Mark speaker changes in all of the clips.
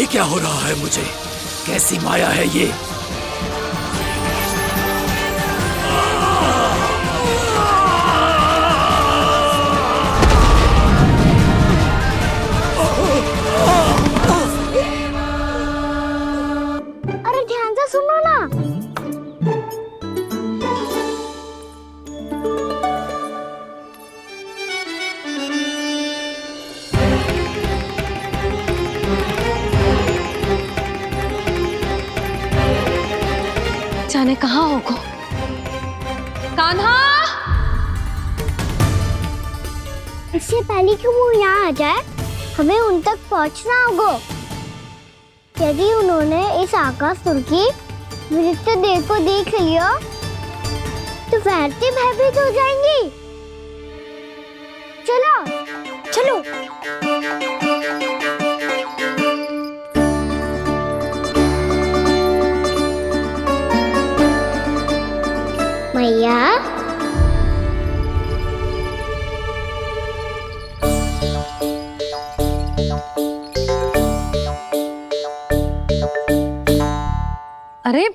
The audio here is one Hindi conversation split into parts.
Speaker 1: ये क्या हो रहा है मुझे? कैसी माया है ये?
Speaker 2: अरे ध्यान से सुनो ना।
Speaker 3: जाने कहाँ होगो? कान्हा!
Speaker 2: इससे पहले कि वो यहाँ आ जाए, हमें उन तक पहुँचना होगा। यदि उन्होंने इस आकासुर की नृत्य देह को देख लिया, तो वैरती भयभीत हो जाएंगी। चलो, चलो। मैया,
Speaker 3: अरे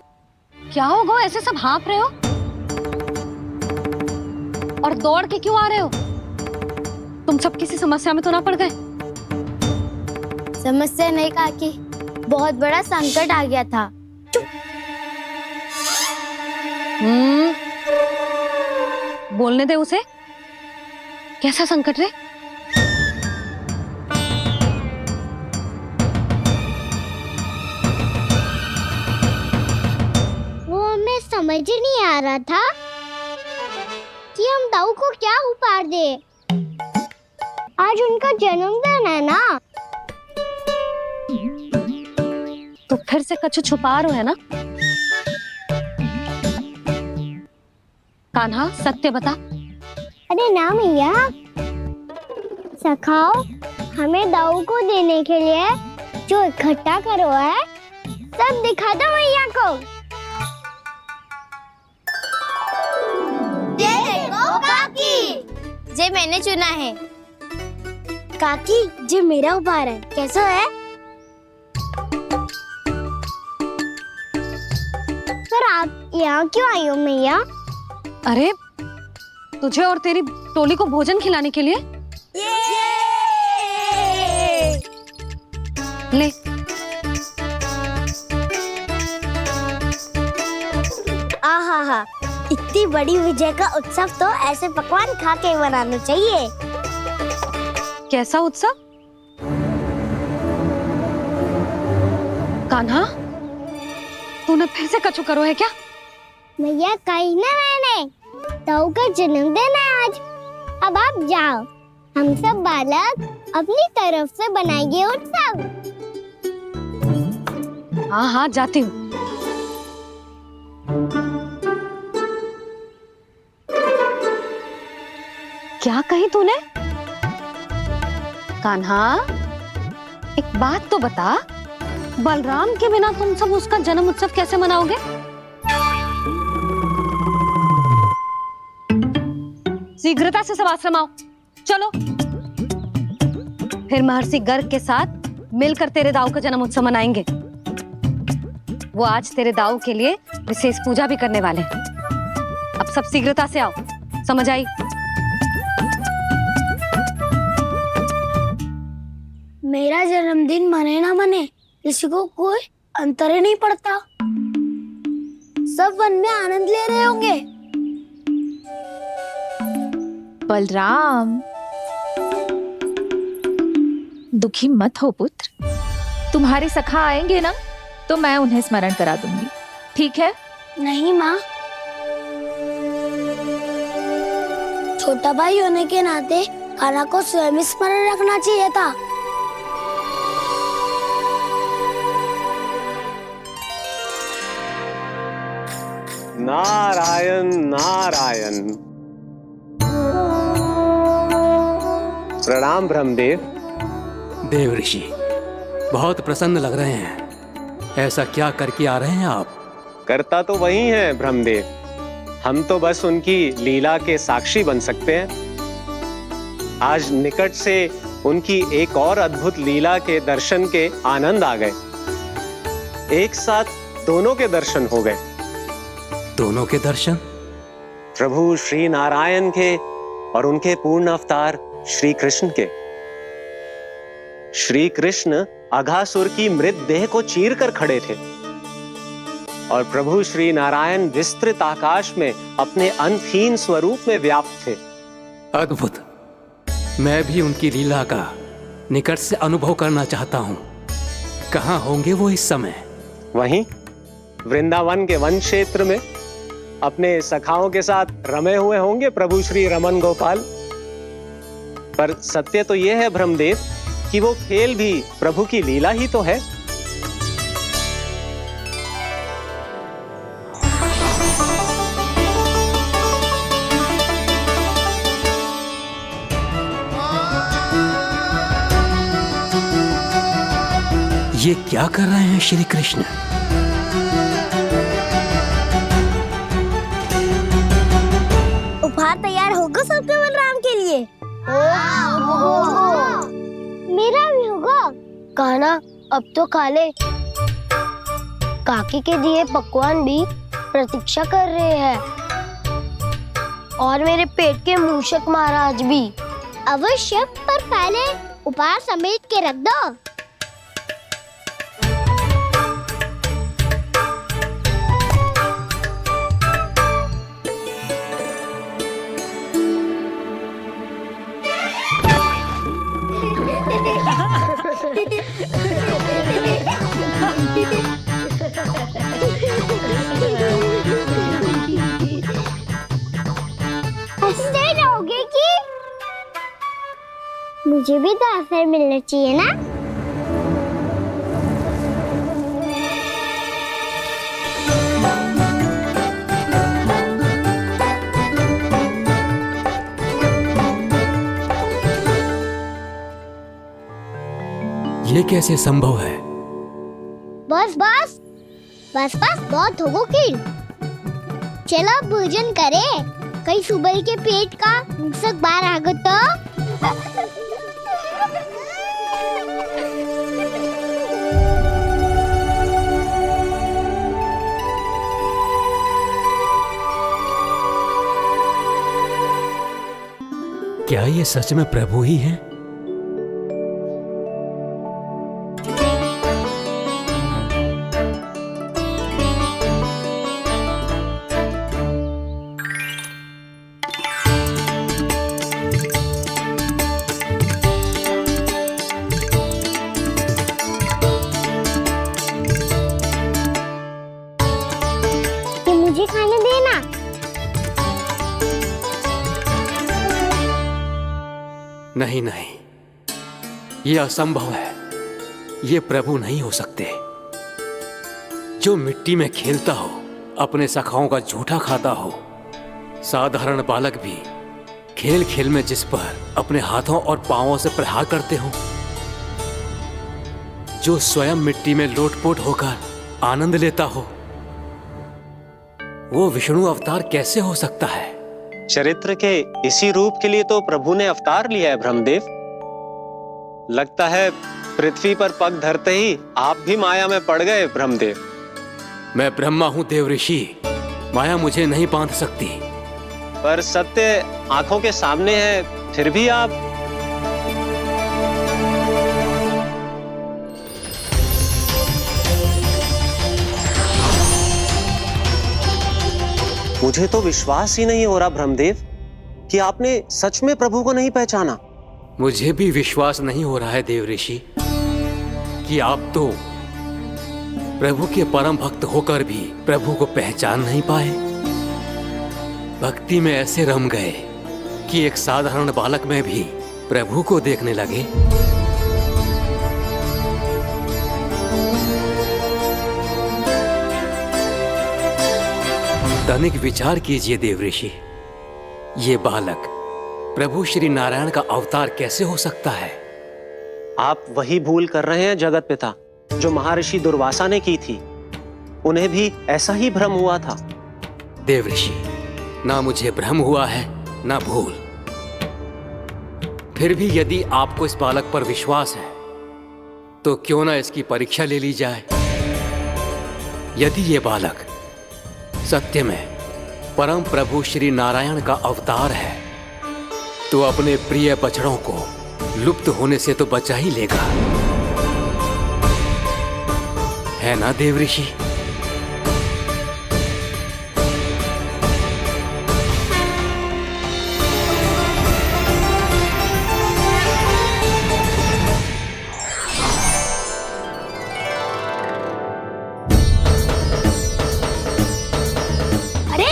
Speaker 3: क्या हो गो? ऐसे सब हाँफ रहे हो और दौड़ के क्यों आ रहे हो? तुम सब किसी समस्या में तो ना पड़ गए?
Speaker 2: समस्या नहीं काकी, बहुत बड़ा संकट आ गया था।
Speaker 3: बोलने दे उसे। कैसा संकट रे?
Speaker 2: वो हमें समझ ही नहीं आ रहा था कि हम दाऊ को क्या उपहार दे। आज उनका जन्मदिन है ना।
Speaker 3: तो फिर से कछु छुपा रहे हो है ना? कान्हा सत्य बता।
Speaker 2: अरे ना मैया, सखाओ हमें दाऊ को देने के लिए जो इकट्ठा करो है, सब दिखा दो मैया को। ये देखो काकी, जे मैंने चुना है। काकी, जे मेरा उपहार है, कैसा है? पर आप यहाँ क्यों आई हो मैया?
Speaker 3: अरे तुझे और तेरी टोली को भोजन खिलाने के लिए। ले।
Speaker 2: आहा, इतनी बड़ी विजय का उत्सव तो ऐसे पकवान खा के मनाना चाहिए।
Speaker 3: कैसा उत्सव? कान्हा, तूने फिर से कछु करो है क्या?
Speaker 2: मैया कही ना मैंने, दाऊ का जन्मदिन है आज। अब आप जाओ, हम सब बालक अपनी तरफ से बनाएंगे उत्सव।
Speaker 3: हाँ हाँ जाती हूँ। क्या कही तूने? कान्हा, एक बात तो बता, बलराम के बिना तुम सब उसका जन्म उत्सव कैसे मनाओगे? शीघ्रता से सब आश्रम आओ, चलो। फिर महर्षि गर्ग के साथ मिलकर तेरे दाऊ का जन्म उत्सव मनाएंगे। वो आज तेरे दाऊ के लिए विशेष पूजा भी करने वाले हैं। अब सब शीघ्रता से आओ, समझ आई?
Speaker 2: मेरा जन्मदिन मने ना मने, किसी को कोई अंतर ही नहीं पड़ता। सब वन में आनंद ले रहे होंगे।
Speaker 4: बलराम, दुखी मत हो पुत्र। तुम्हारे सखा आएंगे ना, तो मैं उन्हें स्मरण करा दूंगी, ठीक है?
Speaker 2: नहीं माँ, छोटा भाई होने के नाते कान्हा को स्वयं स्मरण रखना चाहिए था।
Speaker 5: नारायण नारायण। प्रणाम ब्रह्मदेव।
Speaker 1: देव ऋषि, बहुत प्रसन्न लग रहे हैं। ऐसा क्या करके आ रहे हैं आप?
Speaker 5: करता तो वही है ब्रह्मदेव, हम तो बस उनकी लीला के साक्षी बन सकते हैं। आज निकट से उनकी एक और अद्भुत लीला के दर्शन के आनंद आ गए। एक साथ दोनों के दर्शन हो गए।
Speaker 1: दोनों के दर्शन?
Speaker 5: प्रभु श्री नारायण के और उनके पूर्ण अवतार श्री कृष्ण के। श्री कृष्ण अघासुर की मृत देह को चीर कर खड़े थे और प्रभु श्री नारायण विस्तृत आकाश में अपने अंतहीन स्वरूप में व्याप्त थे।
Speaker 1: अद्भुत। मैं भी उनकी लीला का निकट से अनुभव करना चाहता हूं। कहां होंगे वो इस समय?
Speaker 5: वहीं वृंदावन के वन क्षेत्र में अपने सखाओं के साथ रमे हुए होंगे प्रभु श्री रमन गोपाल। पर सत्य तो यह है ब्रह्मदेव कि वो खेल भी प्रभु की लीला ही तो है।
Speaker 1: ये क्या कर रहे हैं श्री कृष्ण?
Speaker 2: उपहार तैयार होगा सबके बलराम के लिए? मेरा भी होगा। कहना अब तो खा ले। काकी के दिए पकवान भी प्रतीक्षा कर रहे हैं और मेरे पेट के मूषक महाराज भी। अवश्य, पर पहले उपहार समेट के रख दो। हंसते रहोगे कि? मुझे भी तो अवसर मिलना चाहिए ना।
Speaker 1: ये कैसे संभव है?
Speaker 2: बस बस बस बस बहुत होगो कि। चलो भोजन करे। कहीं सुबह के पेट का मूषक बाहर आ गो तो।
Speaker 1: क्या ये सच में प्रभु ही हैं?
Speaker 2: मुझे खाने देना।
Speaker 1: नहीं नहीं, ये असंभव है। ये प्रभु नहीं हो सकते। जो मिट्टी में खेलता हो, अपने सखाओं का झूठा खाता हो, साधारण बालक भी खेल खेल में जिस पर अपने हाथों और पांवों से प्रहार करते हो, जो स्वयं मिट्टी में लोटपोट होकर आनंद लेता हो, वो विष्णु अवतार कैसे हो सकता है?
Speaker 5: चरित्र के इसी रूप के लिए तो प्रभु ने अवतार लिया है ब्रह्मदेव। लगता है पृथ्वी पर पग धरते ही आप भी माया में पड़ गए ब्रह्मदेव।
Speaker 1: मैं ब्रह्मा हूं देव ऋषि, माया मुझे नहीं बांध सकती।
Speaker 5: पर सत्य आंखों के सामने है, फिर भी आप। मुझे तो विश्वास ही नहीं हो रहा ब्रह्मदेव कि आपने सच में प्रभु को नहीं पहचाना।
Speaker 1: मुझे भी विश्वास नहीं हो रहा है देव ऋषि कि आप तो प्रभु के परम भक्त होकर भी प्रभु को पहचान नहीं पाए। भक्ति में ऐसे रम गए कि एक साधारण बालक में भी प्रभु को देखने लगे। तनिक विचार कीजिए देव ऋषि, ये बालक प्रभु श्री नारायण का अवतार कैसे हो सकता है?
Speaker 5: आप वही भूल कर रहे हैं जगत पिता जो महर्षि दुर्वासा ने की थी। उन्हें भी ऐसा ही भ्रम हुआ था।
Speaker 1: देव ऋषि, ना मुझे भ्रम हुआ है ना भूल। फिर भी यदि आपको इस बालक पर विश्वास है तो क्यों ना इसकी परीक्षा ले ली जाए। यदि ये बालक सत्य में परम प्रभु श्री नारायण का अवतार है तो अपने प्रिय बछड़ों को लुप्त होने से तो बचा ही लेगा, है ना देवऋषि?
Speaker 2: अरे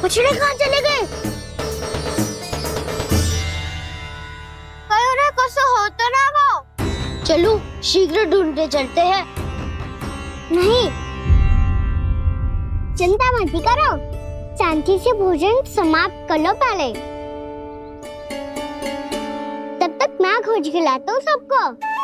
Speaker 2: बछड़े कहाँ चले गए? कैसे होता ना वो? चलो शीघ्र ढूंढते चलते हैं। नहीं, चिंता मत करो, शांति से भोजन समाप्त कर लो पहले। तब तक मैं खोज के लाता हूँ सबको।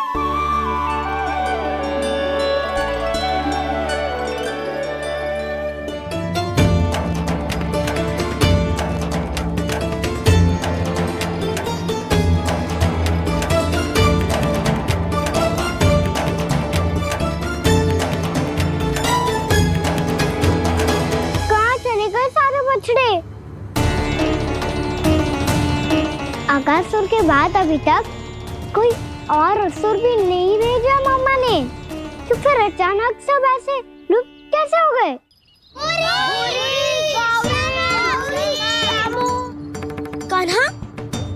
Speaker 2: आकासुर के बाद अभी तक कोई और असुर भी नहीं भेजा मम्मा ने, तो फिर अचानक सब ऐसे लुप्त कैसे हो गए? कान्हा,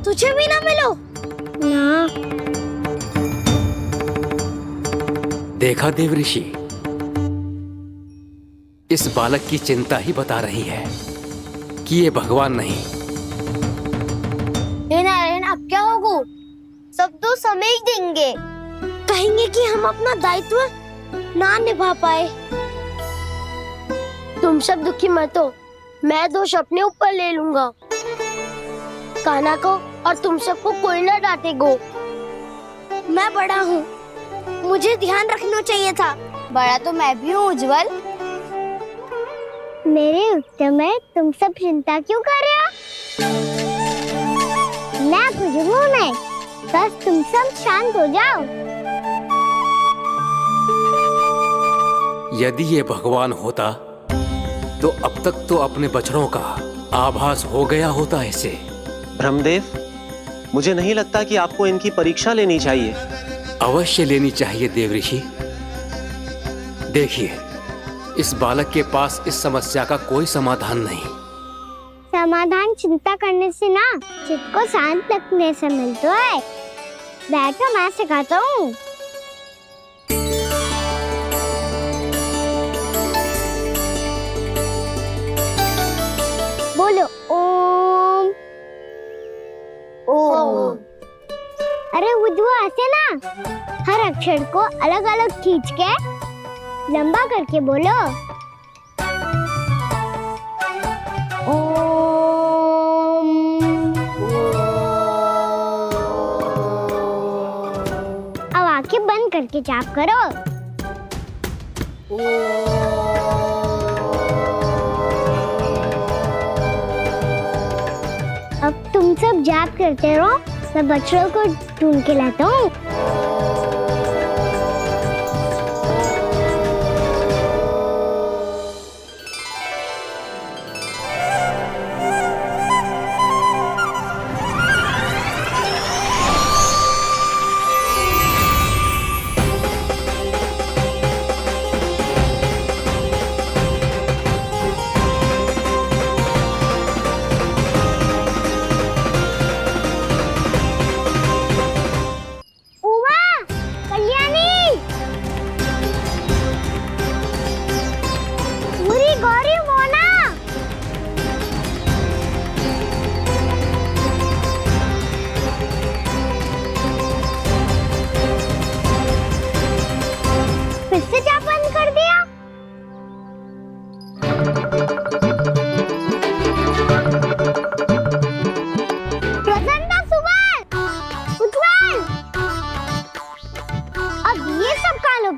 Speaker 2: तुझे भी ना मिलो ना।
Speaker 1: देखा देवऋषि, इस बालक की चिंता ही बता रही है कि ये भगवान नहीं।
Speaker 2: नारायण, अब क्या होगा? सब तो समझ देंगे, कहेंगे कि हम अपना दायित्व ना निभा पाए। तुम सब दुखी मत हो, मैं दोष अपने ऊपर ले लूंगा। कान्हा को और तुम सबको कोई ना डांटेगो। मैं बड़ा हूँ, मुझे ध्यान रखना चाहिए था। बड़ा तो मैं भी हूँ उज्जवल। मेरे उत्तर में तुम सब चिंता क्यों कर रहे हो? मैं बुजुर्गों नहीं, बस तुम सब शांत हो जाओ।
Speaker 1: यदि ये भगवान होता तो अब तक तो अपने बछड़ों का आभास हो गया होता इसे।
Speaker 5: ब्रह्मदेव, मुझे नहीं लगता कि आपको इनकी परीक्षा लेनी चाहिए।
Speaker 1: अवश्य लेनी चाहिए देवऋषि। देखिए, इस बालक के पास इस समस्या का कोई समाधान नहीं।
Speaker 2: समाधान चिंता करने से ना, चित्त को शांत रखने से मिलता है। बैठो, मैं सिखाता हूँ। बोलो ओम। ओम। अरे उज्जवल, ऐसे ना हर अक्षर को अलग अलग खींच के लंबा करके बोलो। अब आंखें बंद करके जाप करो। अब तुम सब जाप करते रहो, मैं बच्चों को ढूंढ के लाता हूँ।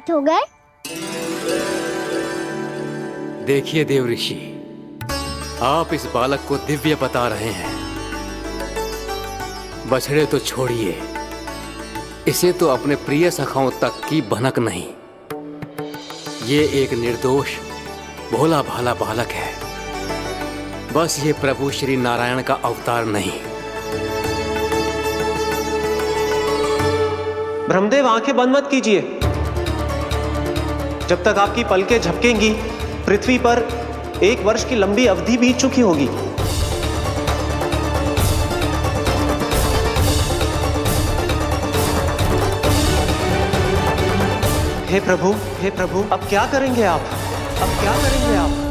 Speaker 2: हो गए।
Speaker 1: देखिए देवऋषि, आप इस बालक को दिव्य बता रहे हैं, बछड़े तो छोड़िए, इसे तो अपने प्रिय सखाओं तक की भनक नहीं। ये एक निर्दोष भोला भाला बालक है, बस ये प्रभु श्री नारायण का अवतार नहीं।
Speaker 5: ब्रह्मदेव, आंखें बंद मत कीजिए। जब तक आपकी पलकें झपकेंगी, पृथ्वी पर 1 वर्ष की लंबी अवधि बीत चुकी होगी। हे प्रभु, अब क्या करेंगे आप? अब क्या करेंगे आप?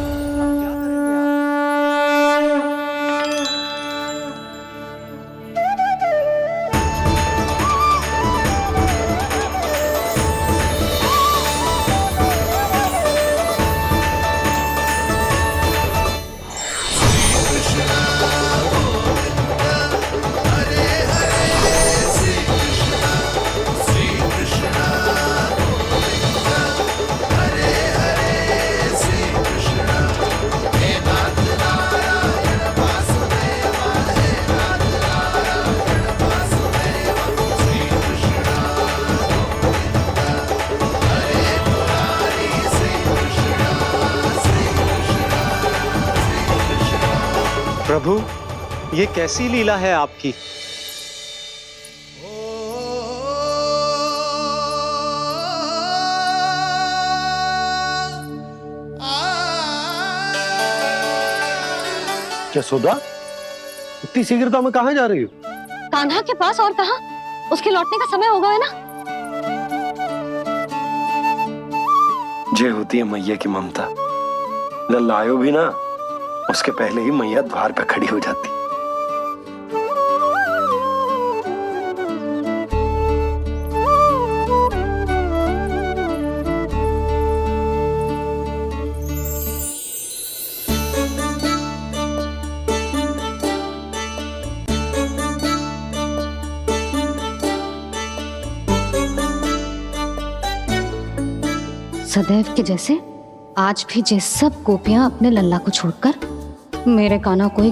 Speaker 5: प्रभु, ये कैसी लीला है आपकी?
Speaker 6: यशोदा, इतनी शीघ्रता में कहाँ जा रही हो?
Speaker 3: कान्हा के पास, और कहाँ? उसके लौटने का समय होगा है ना।
Speaker 6: ये होती है मैया की ममता। जब लायो भी ना, उसके पहले ही मैया द्वार पे खड़ी हो जाती।
Speaker 3: सदैव के जैसे आज भी जे सब गोपियां अपने लल्ला को छोड़कर मेरे कान्हा को ही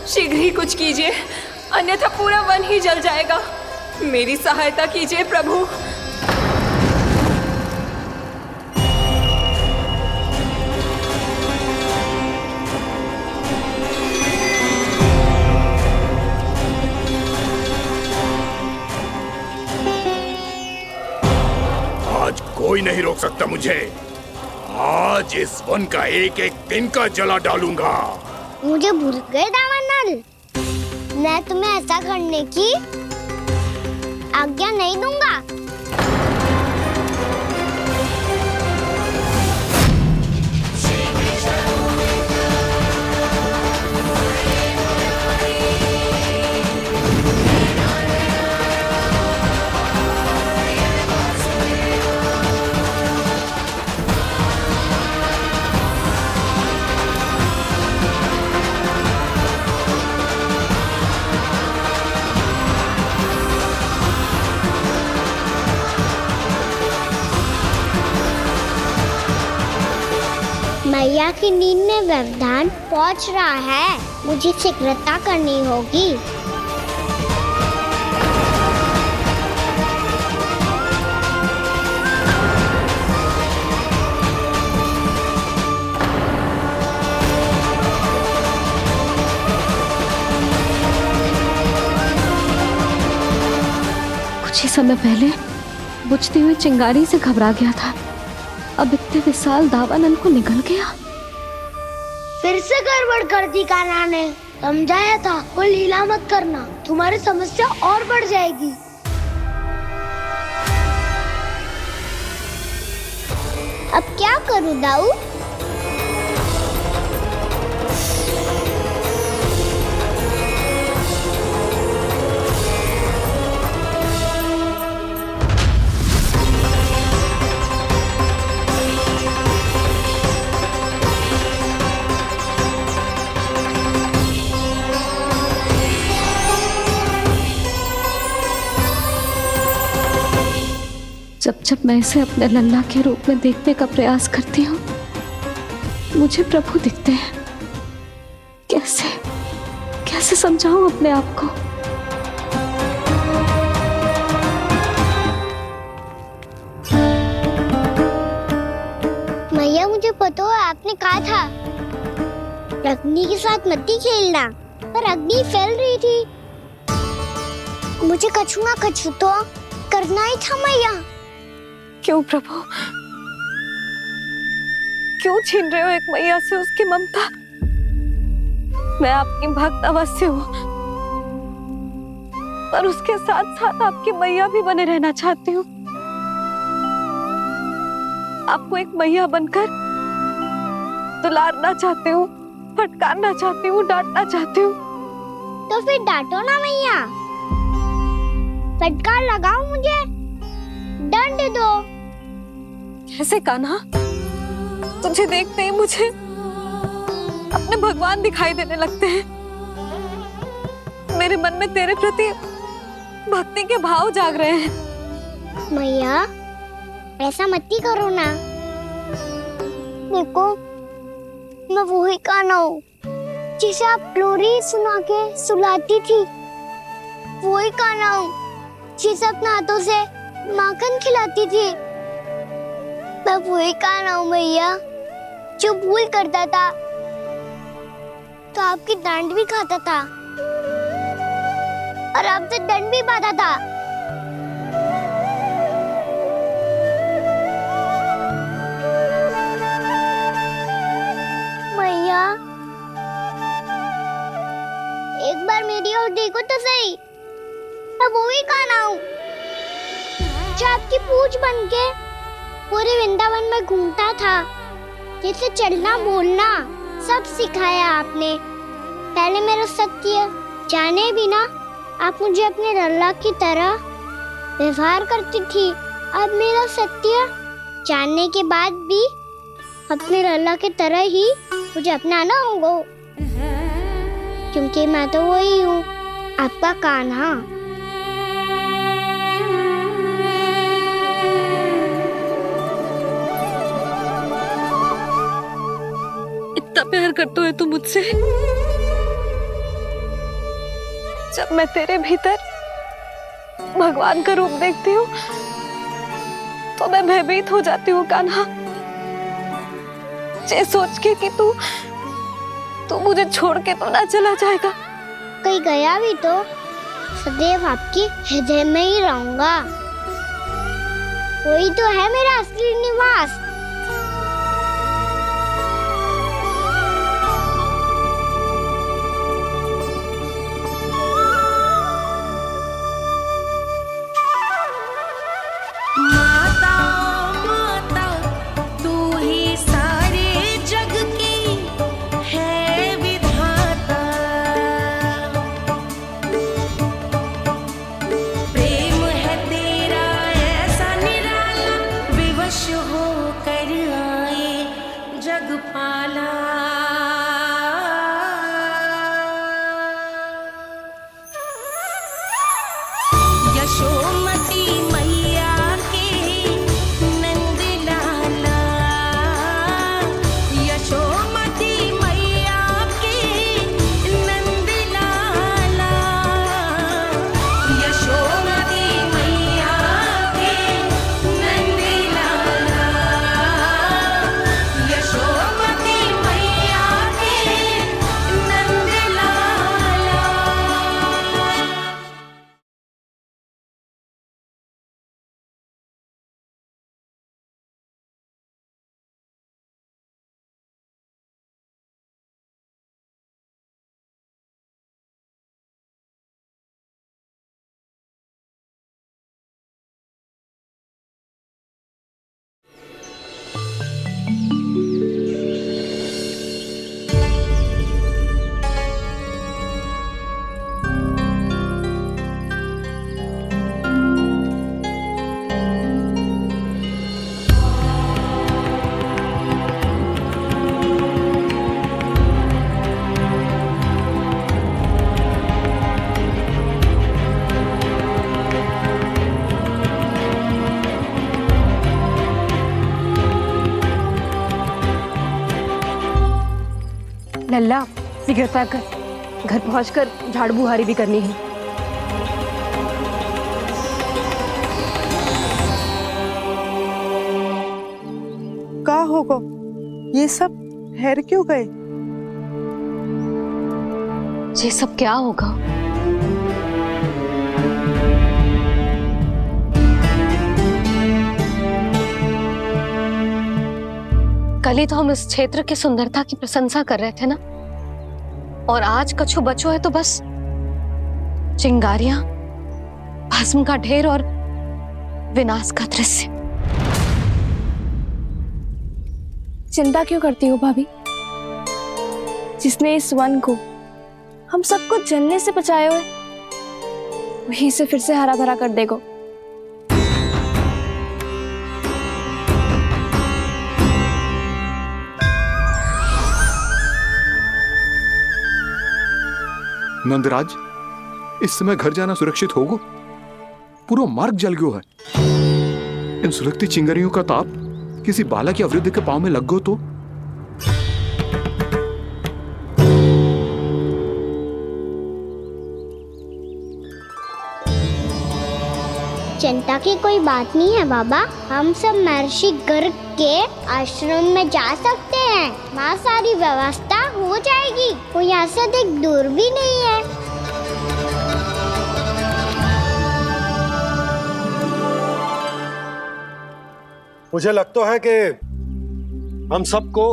Speaker 7: शीघ्र ही कुछ कीजिए, अन्यथा पूरा वन ही जल जाएगा। मेरी सहायता कीजिए प्रभु।
Speaker 8: आज कोई नहीं रोक सकता मुझे। आज इस वन का एक एक दिन का जला डालूंगा।
Speaker 2: मुझे भूल गए दामनल, मैं तुम्हें ऐसा करने की आज्ञा नहीं दूंगा। मैया की नींद में व्यवधान पहुंच रहा है, मुझे शीघ्रता करनी होगी।
Speaker 3: कुछ ही समय पहले बुझती हुई चिंगारी से घबरा गया था, अब इतने विशाल दावानल को निगल गया।
Speaker 2: फिर से गड़बड़ कर दी कान्हा ने। समझाया था कोई लीला मत करना, तुम्हारी समस्या और बढ़ जाएगी। अब क्या करूं दाऊ?
Speaker 3: जब जब मैं इसे अपने लल्ला के रूप में देखने का प्रयास करती हूँ, मुझे प्रभु दिखते हैं। कैसे कैसे समझाऊं अपने आप को?
Speaker 2: मैया मुझे पता है आपने कहा था अग्नि के साथ मत ही खेलना, पर अग्नि फैल रही थी। मुझे कछु ना कछु तो करना ही था मैया।
Speaker 3: क्यों प्रभु, क्यों छीन रहे हो एक मैया से उसकी ममता? मैं आपकी भक्त अवश्य हूँ, पर उसके साथ साथ आपकी मैया भी बने रहना चाहती हूँ। आपको एक मैया बनकर दुलारना चाहती हूँ, फटकारना चाहती हूँ, डांटना चाहती हूँ।
Speaker 2: तो फिर डांटो ना मैया, फटकार लगाओ, मुझे दंड दो।
Speaker 3: कैसे कान्हा? तुझे देखते ही मुझे अपने भगवान दिखाई देने लगते हैं। मेरे मन में तेरे प्रति भक्ति के भाव जाग रहे हैं।
Speaker 2: मैया ऐसा मत ही करो ना। देखो मैं वही कान्हा हूँ जिसे आप लोरी सुना के सुलाती थी। वही कान्हा हूँ जिसे अपने हाथों से माखन खिलाती थी। मैं वही कान्हा हूँ मैया जो भूल करता था तो आपकी डांट भी खाता था और आपसे दंड भी पाता था। मैया एक बार मेरी ओर देखो तो सही, मैं वही कान्हा हूँ जो आपकी पूछ बनके पूरे वृंदावन में घूमता था। जैसे चलना बोलना सब सिखाया आपने। पहले मेरा सत्य जाने बिना आप मुझे अपने लल्ला की तरह व्यवहार करती थी। अब मेरा सत्य जानने के बाद भी अपने लल्ला की तरह ही मुझे अपनाना होगा, क्योंकि मैं तो वही हूँ, आपका कान्हा।
Speaker 3: इतना प्यार करते हो तुम मुझसे? जब मैं तेरे भीतर भगवान का रूप देखती हूँ तो मैं भयभीत हो जाती हूँ कान्हा। ये सोच के कि तू मुझे छोड़ के तो ना चला जाएगा।
Speaker 2: कहीं गया भी तो सदैव आपके हृदय में ही रहूंगा। वही तो है मेरा असली निवास।
Speaker 9: हो
Speaker 7: सिगरेट पैक कर, घर पहुंचकर झाड़ू बुहारी भी करनी है।
Speaker 9: का होगा ये सब ठहर क्यों गए?
Speaker 3: ये सब क्या होगा? कल ही तो हम इस क्षेत्र की सुंदरता की प्रशंसा कर रहे थे ना, और आज कछु बचो है तो बस चिंगारियां, भस्म का ढेर और विनाश का दृश्य।
Speaker 7: चिंता क्यों करती हो भाभी? जिसने इस वन को हम सबको जलने से बचाए हुए, वही से फिर से हरा भरा कर देगा।
Speaker 8: नंदराज, इस समय घर जाना सुरक्षित होगा? पूरा मार्ग जल गयो है। इन सुलगती चिंगारियों का ताप किसी बालक या वृद्ध के पांव में लग गो तो?
Speaker 2: चिंता की कोई बात नहीं है बाबा, हम सब महर्षि गर्ग के आश्रम में जा सकते हैं। वहाँ सारी व्यवस्था हो जाएगी, वो यहाँ से अधिक दूर भी नहीं है।
Speaker 10: मुझे लगता है कि हम सबको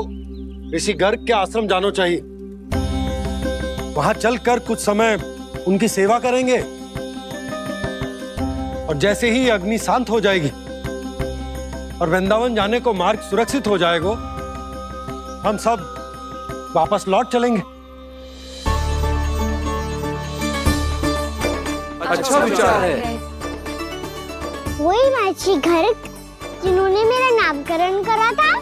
Speaker 10: ऋषि गर्ग के आश्रम जाना चाहिए। वहां चलकर कुछ समय उनकी सेवा करेंगे, और जैसे ही अग्नि शांत हो जाएगी और वृंदावन जाने को मार्ग सुरक्षित हो जाएगा, हम सब वापस लौट चलेंगे।
Speaker 1: अच्छा विचार है।
Speaker 2: वही महर्षि गर्ग जिन्होंने मेरा नामकरण करा था।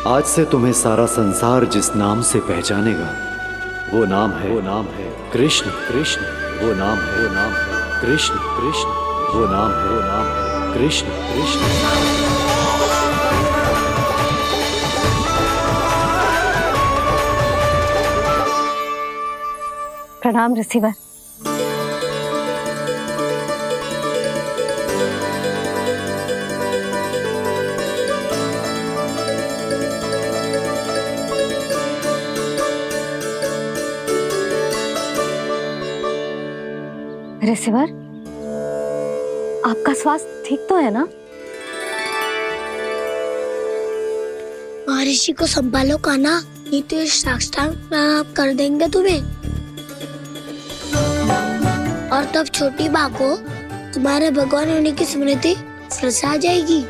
Speaker 11: आज से तुम्हें सारा संसार जिस नाम से पहचानेगा, वो नाम है कृष्ण। कृष्ण वो नाम है कृष्ण। कृष्ण वो नाम है कृष्ण। कृष्ण।
Speaker 3: प्रणाम ऋषिवर। ऋषिवर, आपका स्वास्थ्य ठीक तो है ना?
Speaker 2: महर्षि को संभालो कान्हा, नहीं तो ये साष्टांग प्रणाम कर देंगे तुम्हें। और तब छोटी बा को तुम्हारे भगवान होने की स्मृति फिर से आ जाएगी।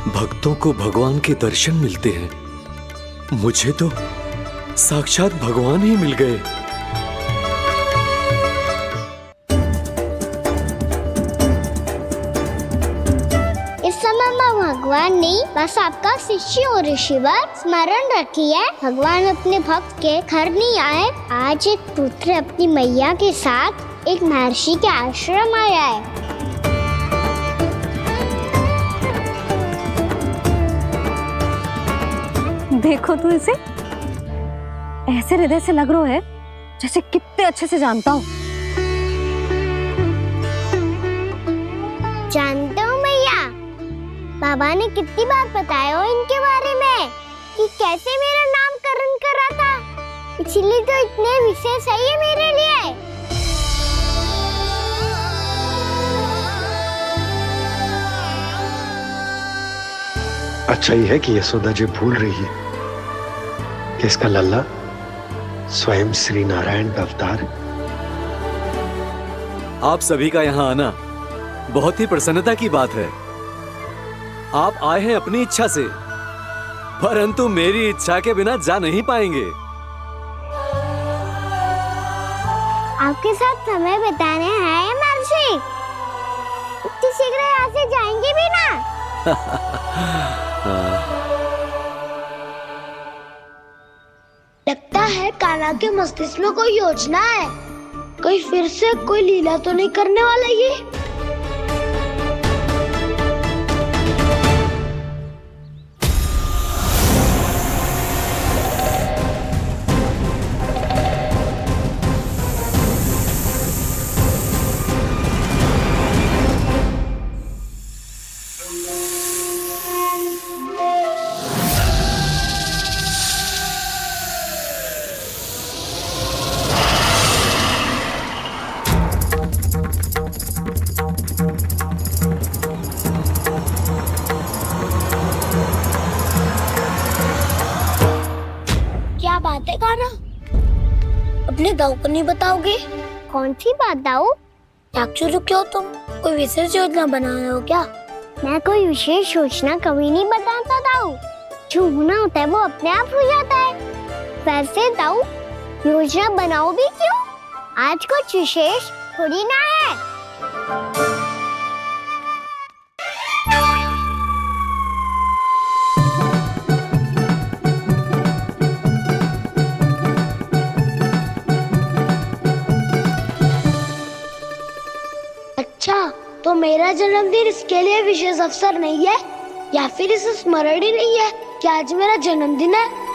Speaker 11: भक्तों को भगवान के दर्शन मिलते हैं, मुझे तो साक्षात भगवान ही मिल गए।
Speaker 2: इस समय मैं भगवान नहीं, बस आपका शिष्य हूँ ऋषिवर। स्मरण रखिए, भगवान अपने भक्त के घर नहीं आए। आज एक पुत्र अपनी मैया के साथ एक महर्षि के आश्रम आया है।
Speaker 3: देखो तू इसे, ऐसे हृदय से लग रहा है जैसे कितने अच्छे से जानता हूँ।
Speaker 2: जानते हो मैया, बाबा ने कितनी बार बताया हो इनके बारे में कि कैसे मेरा नामकरण करा था, इसीलिए तो इतने विशेष है ये मेरे लिए।
Speaker 6: अच्छा ही है कि यशोदा जी भूल रही है कि इसका लल्ला स्वयं श्री नारायण का अवतार है।
Speaker 11: आप सभी का यहाँ आना बहुत ही प्रसन्नता की बात है। आप आए हैं अपनी इच्छा से, परंतु मेरी इच्छा के बिना जा नहीं पाएंगे।
Speaker 2: आपके साथ समय बिताने हैं महर्षि, इतनी शीघ्र यहाँ से जाएंगे भी ना? लगता है कान्हा के मस्तिष्क में कोई योजना है, कोई फिर से कोई लीला तो नहीं करने वाला ये। क्या बात है कान्हा, अपने दाऊ को नहीं बताओगे? कौन सी बात दाऊ? चाकचू क्यों तुम कोई विशेष योजना बना रहे हो क्या? मैं कोई विशेष योजना कभी नहीं बताता दाऊ, जो होना होता है वो अपने आप हो जाता है। वैसे दाऊ योजना बनाओ भी क्यों, आज कुछ विशेष थोड़ी ना है। अच्छा, तो मेरा जन्मदिन इसके लिए विशेष अवसर नहीं है, या फिर इसे स्मरण ही नहीं है कि आज मेरा जन्मदिन है?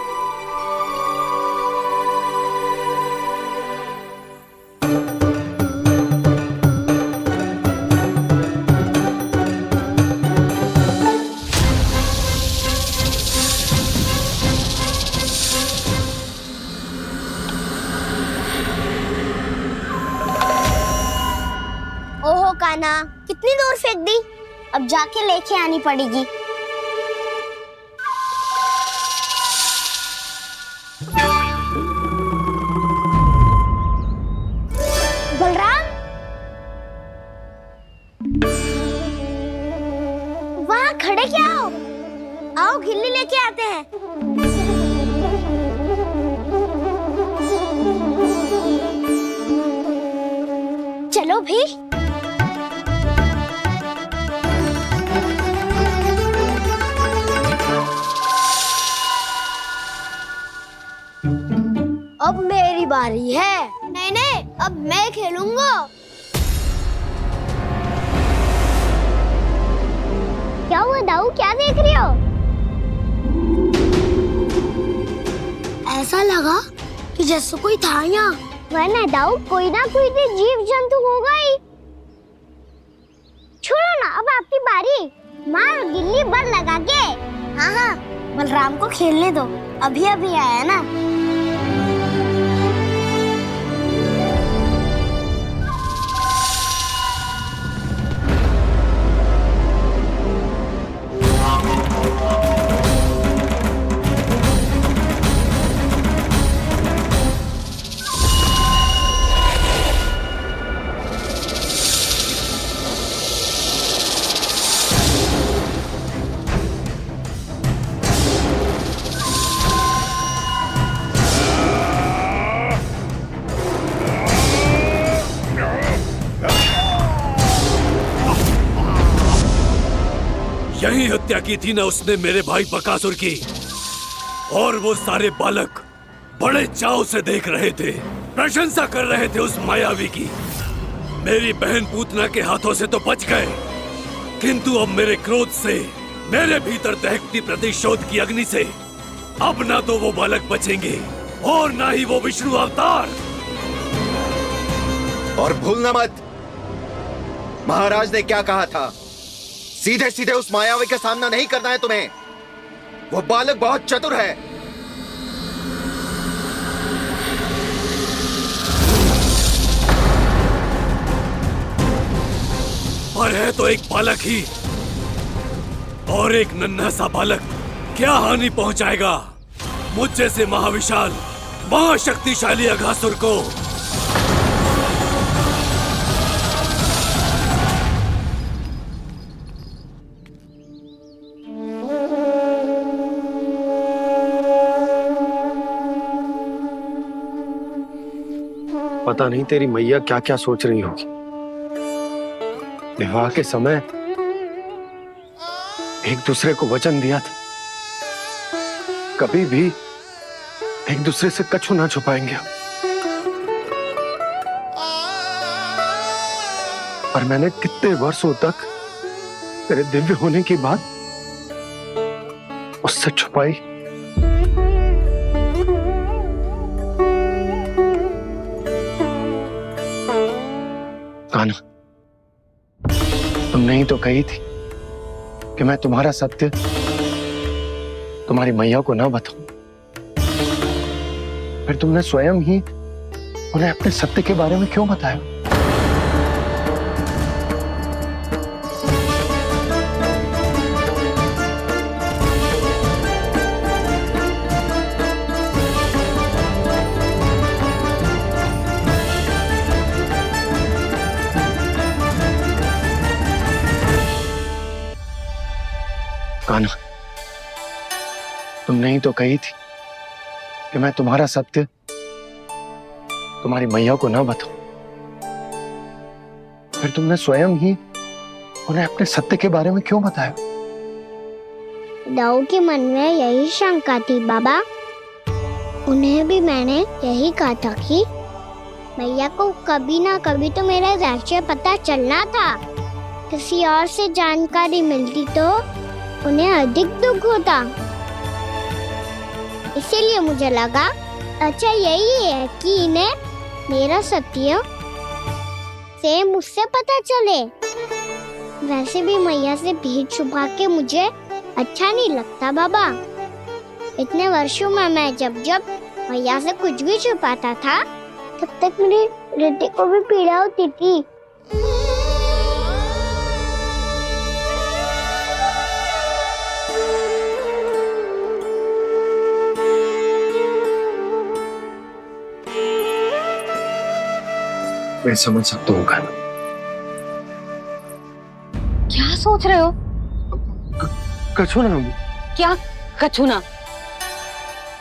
Speaker 2: ओहो कान्हा, कितनी दूर फेंक दी, अब जाके लेके आनी पड़ेगी। बलराम, वहाँ खड़े क्या हो? आओ खिल्ली लेके आते हैं। चलो भी। अब मेरी बारी है। नहीं नहीं, अब मैं खेलूंगा। क्या हुआ दाऊ, क्या देख रही हो? ऐसा लगा कि जैसे कोई था यहाँ। वरना दाऊ कोई ना कोई तो जीव जंतु होगा ही। छोड़ो ना, अब आपकी बारी। मार गिल्ली बर लगा के। हाँ हाँ, बलराम को खेलने दो, अभी अभी आया ना।
Speaker 12: यही हत्या की थी ना उसने मेरे भाई बकासुर की, और वो सारे बालक बड़े चाव से देख रहे थे, प्रशंसा कर रहे थे उस मायावी की। मेरी बहन पूतना के हाथों से तो बच गए, किंतु अब मेरे क्रोध से, मेरे भीतर दहकती प्रतिशोध की अग्नि से अब ना तो वो बालक बचेंगे और ना ही वो विष्णु अवतार।
Speaker 13: और भूलना मत, महाराज ने क्या कहा था, सीधे सीधे उस मायावी का सामना नहीं करना है तुम्हें। वो बालक बहुत चतुर है।
Speaker 12: पर है तो एक बालक ही, और एक नन्हा सा बालक क्या हानि पहुंचाएगा मुझ जैसे महाविशाल महाशक्तिशाली अघासुर को।
Speaker 10: पता नहीं तेरी मैया क्या क्या सोच रही होगी। विवाह के समय एक दूसरे को वचन दिया था, कभी भी एक दूसरे से कछु ना छुपाएंगे। पर मैंने कितने वर्षों तक तेरे दिव्य होने की बात उससे छुपाई। कान्हा, तुमने ही तो कही थी कि मैं तुम्हारा सत्य तुम्हारी मैया को ना बताऊं। फिर तुमने स्वयं ही उन्हें अपने सत्य के बारे में क्यों बताया? कान्हा, तुमने ही तो कही थी कि मैं तुम्हारा सत्य तुम्हारी मैया को ना बताऊं। फिर तुमने स्वयं ही उन्हें अपने सत्य के बारे में क्यों बताया?
Speaker 2: दाऊ के मन में यही शंका थी बाबा। उन्हें भी मैंने यही कहा था कि मैया को कभी ना कभी तो मेरा रहस्य पता चलना था। किसी और से जानकारी मिलती तो उन्हें अधिक दुख होता। इसीलिए मुझे लगा अच्छा यही है कि इन्हें मेरा सत्य से मुझसे पता चले। वैसे भी मैया से भेद छुपा के मुझे अच्छा नहीं लगता बाबा। इतने वर्षों में मैं जब जब मैया से कुछ भी छुपाता था तब तक मेरे हृदय को भी पीड़ा होती थी।
Speaker 10: मैं समझ सकता हूँ कान्हा।
Speaker 3: क्या सोच रहे हो?
Speaker 10: कछु ना।
Speaker 3: क्या कछु ना?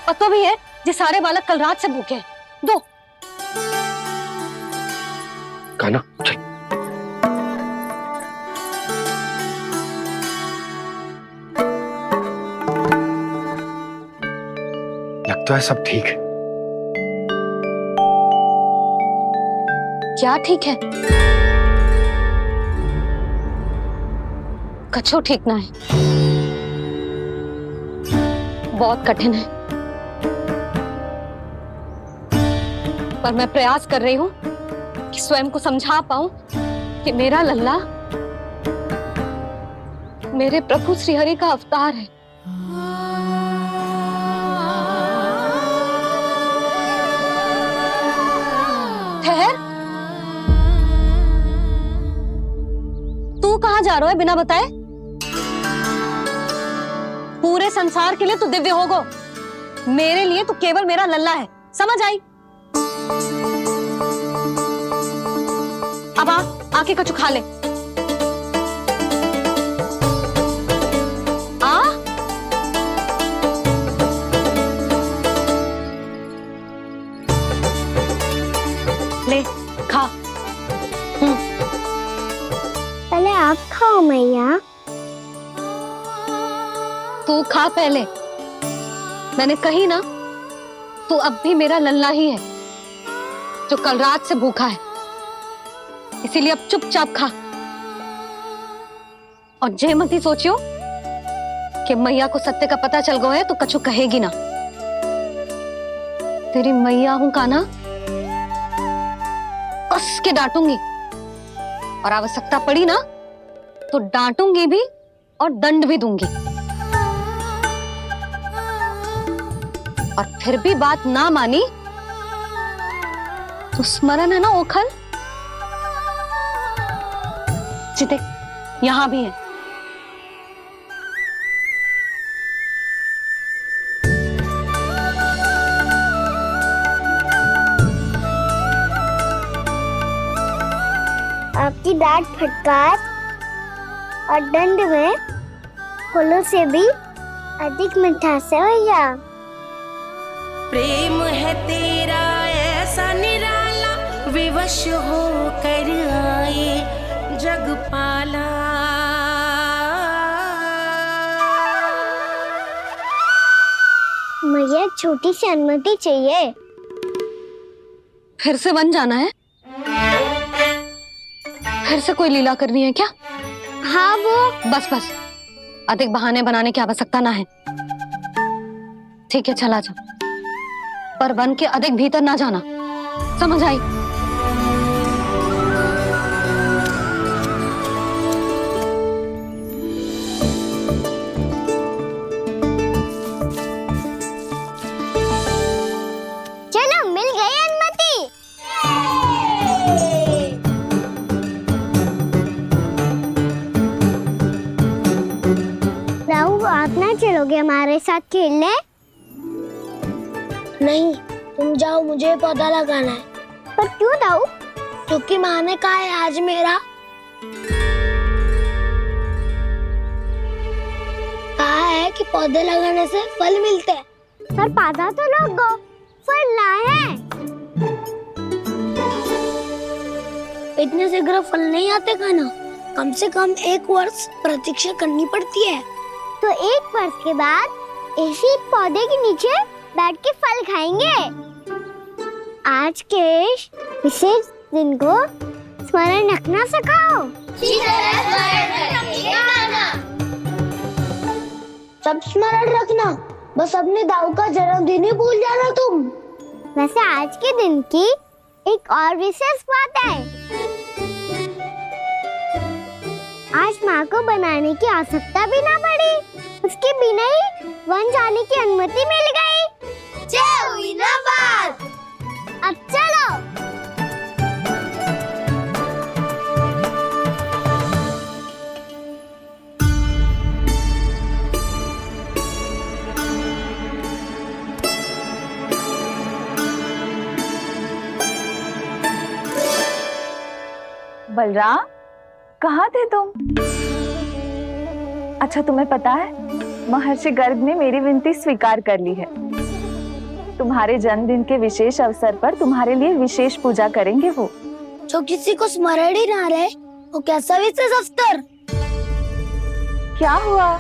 Speaker 3: पता भी है ये सारे बालक कल रात से भूखे हैं। दो।
Speaker 10: कान्हा चल। लगता है सब ठीक है।
Speaker 3: क्या ठीक है? कछु ठीक ना है, बहुत कठिन है। पर मैं प्रयास कर रही हूं कि स्वयं को समझा पाऊं कि मेरा लल्ला मेरे प्रभु श्रीहरि का अवतार है। ठहर, तू कहां जा रहा है बिना बताए? पूरे संसार के लिए तू दिव्य होगो, मेरे लिए तू केवल मेरा लल्ला है। समझ आई? अब आके कछु खा ले। आ ले खा।
Speaker 2: पहले आप खाओ मैया।
Speaker 3: तू खा पहले। मैंने कही ना, तू अब भी मेरा लल्ला ही है जो कल रात से भूखा है। इसीलिए अब चुपचाप खा। और जे मत ही सोचियो कि मैया को सत्य का पता चल गया है तो कछु कहेगी ना। तेरी मैया हूं कान्हा, कस के डांटूंगी, और आवश्यकता पड़ी ना तो डांटूंगी भी और दंड भी दूंगी। और फिर भी बात ना मानी तो स्मरण है ना ओखल, जिते यहां भी है।
Speaker 2: आपकी डांट फटकार और दंड में फूलों से भी अधिक मिठास है भैया।
Speaker 14: प्रेम है तेरा ऐसा निराला, विवश हो कर आए जगपाला।
Speaker 2: मुझे छोटी सी अनुमति चाहिए।
Speaker 3: फिर से वन जाना है? फिर से कोई लीला करनी है क्या?
Speaker 2: हाँ वो।
Speaker 3: बस बस, अधिक बहाने बनाने की आवश्यकता ना है। ठीक है चला जा, पर वन के अधिक भीतर ना जाना, समझ आई?
Speaker 2: चलो मिल गई अनुमति। राहु, आप ना चलोगे हमारे साथ खेलने?
Speaker 15: नहीं, तुम जाओ, मुझे पौधा लगाना है।
Speaker 2: पर क्यों राहु?
Speaker 15: क्योंकि माँ ने कहा है आज मेरा कहा है कि पौधे लगाने से फल मिलते हैं।
Speaker 2: पर पौधा तो लगो, फल ना है।
Speaker 15: इतने शीघ्र फल नहीं आते खाना, कम से कम 1 वर्ष प्रतीक्षा करनी पड़ती है।
Speaker 2: तो 1 वर्ष के बाद इसी पौधे के नीचे बैठ के फल खाएंगे। आज के विशेष दिन को स्मरण रखना सिखाओ।
Speaker 15: सब स्मरण रखना, बस अपने दाऊ का जन्मदिन ही भूल जाना तुम।
Speaker 2: वैसे आज के दिन की एक और विशेष बात है। आज माँ को बनाने की आवश्यकता भी ना पड़ी, उसके बिना ही वन जाने की अनुमति मिल गई।
Speaker 15: जय हुई ना बात।
Speaker 2: अब चलो।
Speaker 4: बलराम, कहाँ थे तुम? अच्छा, तुम्हें पता है महर्षि गर्ग ने मेरी विनती स्वीकार कर ली है। तुम्हारे जन्मदिन के विशेष अवसर पर तुम्हारे लिए विशेष पूजा करेंगे वो।
Speaker 15: जो किसी को स्मरण ही ना रहे, वो कैसा विशेष अवसर?
Speaker 4: क्या हुआ?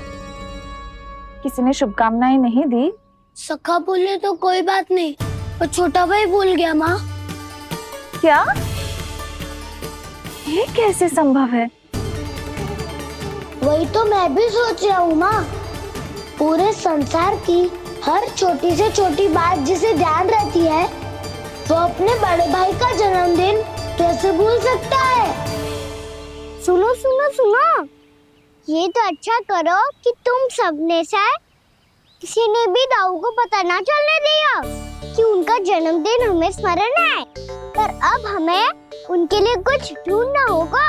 Speaker 4: किसी ने शुभकामनाएं नहीं दी?
Speaker 15: सखा बोले तो कोई बात नहीं, पर छोटा भाई भूल गया माँ।
Speaker 4: क्या? ये कैसे संभव है?
Speaker 15: वही तो मैं भी सोच रहा हूँ माँ। पूरे संसार की हर छोटी से छोटी बात जिसे ध्यान रहती है, वो अपने बड़े भाई का जन्मदिन कैसे भूल सकता है?
Speaker 2: सुनो सुनो सुनो, ये तो अच्छा करो कि तुम सबने से किसी ने भी दाऊ को पता ना चलने दिया कि उनका जन्मदिन हमें स्मरण है। पर अब हमें उनके लिए कुछ ढूंढना होगा।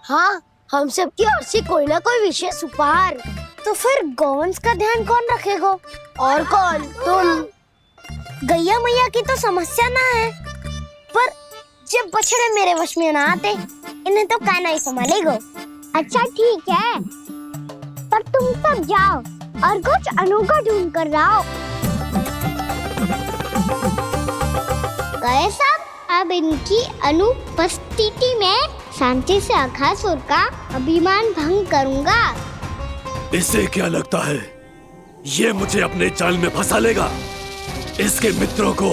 Speaker 15: हाँ, हम सबकी ओर से कोई ना कोई विशेष उपहार।
Speaker 2: तो फिर गौवंश का ध्यान कौन रखेगा?
Speaker 15: और कौन? तुम।
Speaker 2: गैया मैया की तो समस्या ना है, पर जब बछड़े मेरे वश में ना आते, इन्हें तो कान्हा ही संभालेगा। अच्छा ठीक है, पर तुम सब जाओ और कुछ अनोखा ढूंढ कर लाओ। गए सब? अब इनकी अनुपस्थिति में शांति से अघासुर का अभिमान भंग करूंगा।
Speaker 12: इसे क्या लगता है ये मुझे अपने जाल में फंसा लेगा? इसके मित्रों को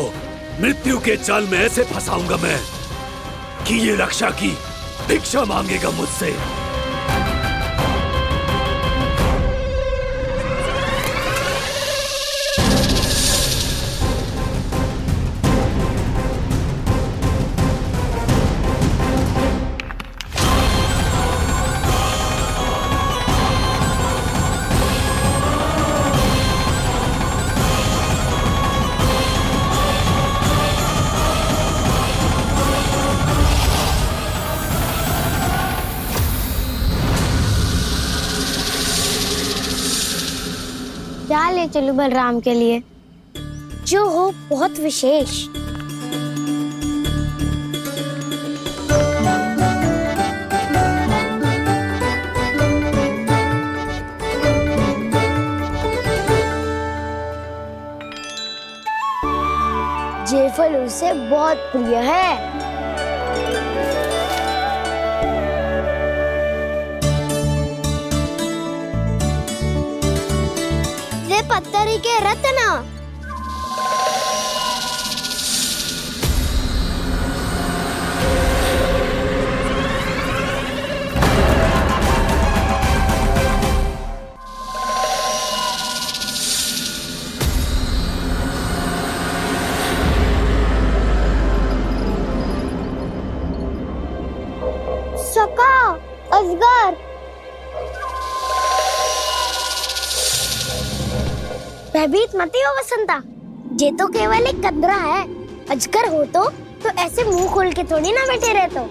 Speaker 12: मृत्यु के जाल में ऐसे फंसाऊंगा मैं कि ये रक्षा की भिक्षा मांगेगा मुझसे।
Speaker 2: क्या ले चलूं बलराम के लिए जो हो बहुत विशेष। ये फल उसे बहुत प्रिय है। पत्थरी के रत्न। सका अजगर। भयभीत मत हो वसंता, ये तो केवल एक कंदरा है। अजगर हो तो ऐसे मुंह खोल के थोड़ी ना बैठे रहते हो।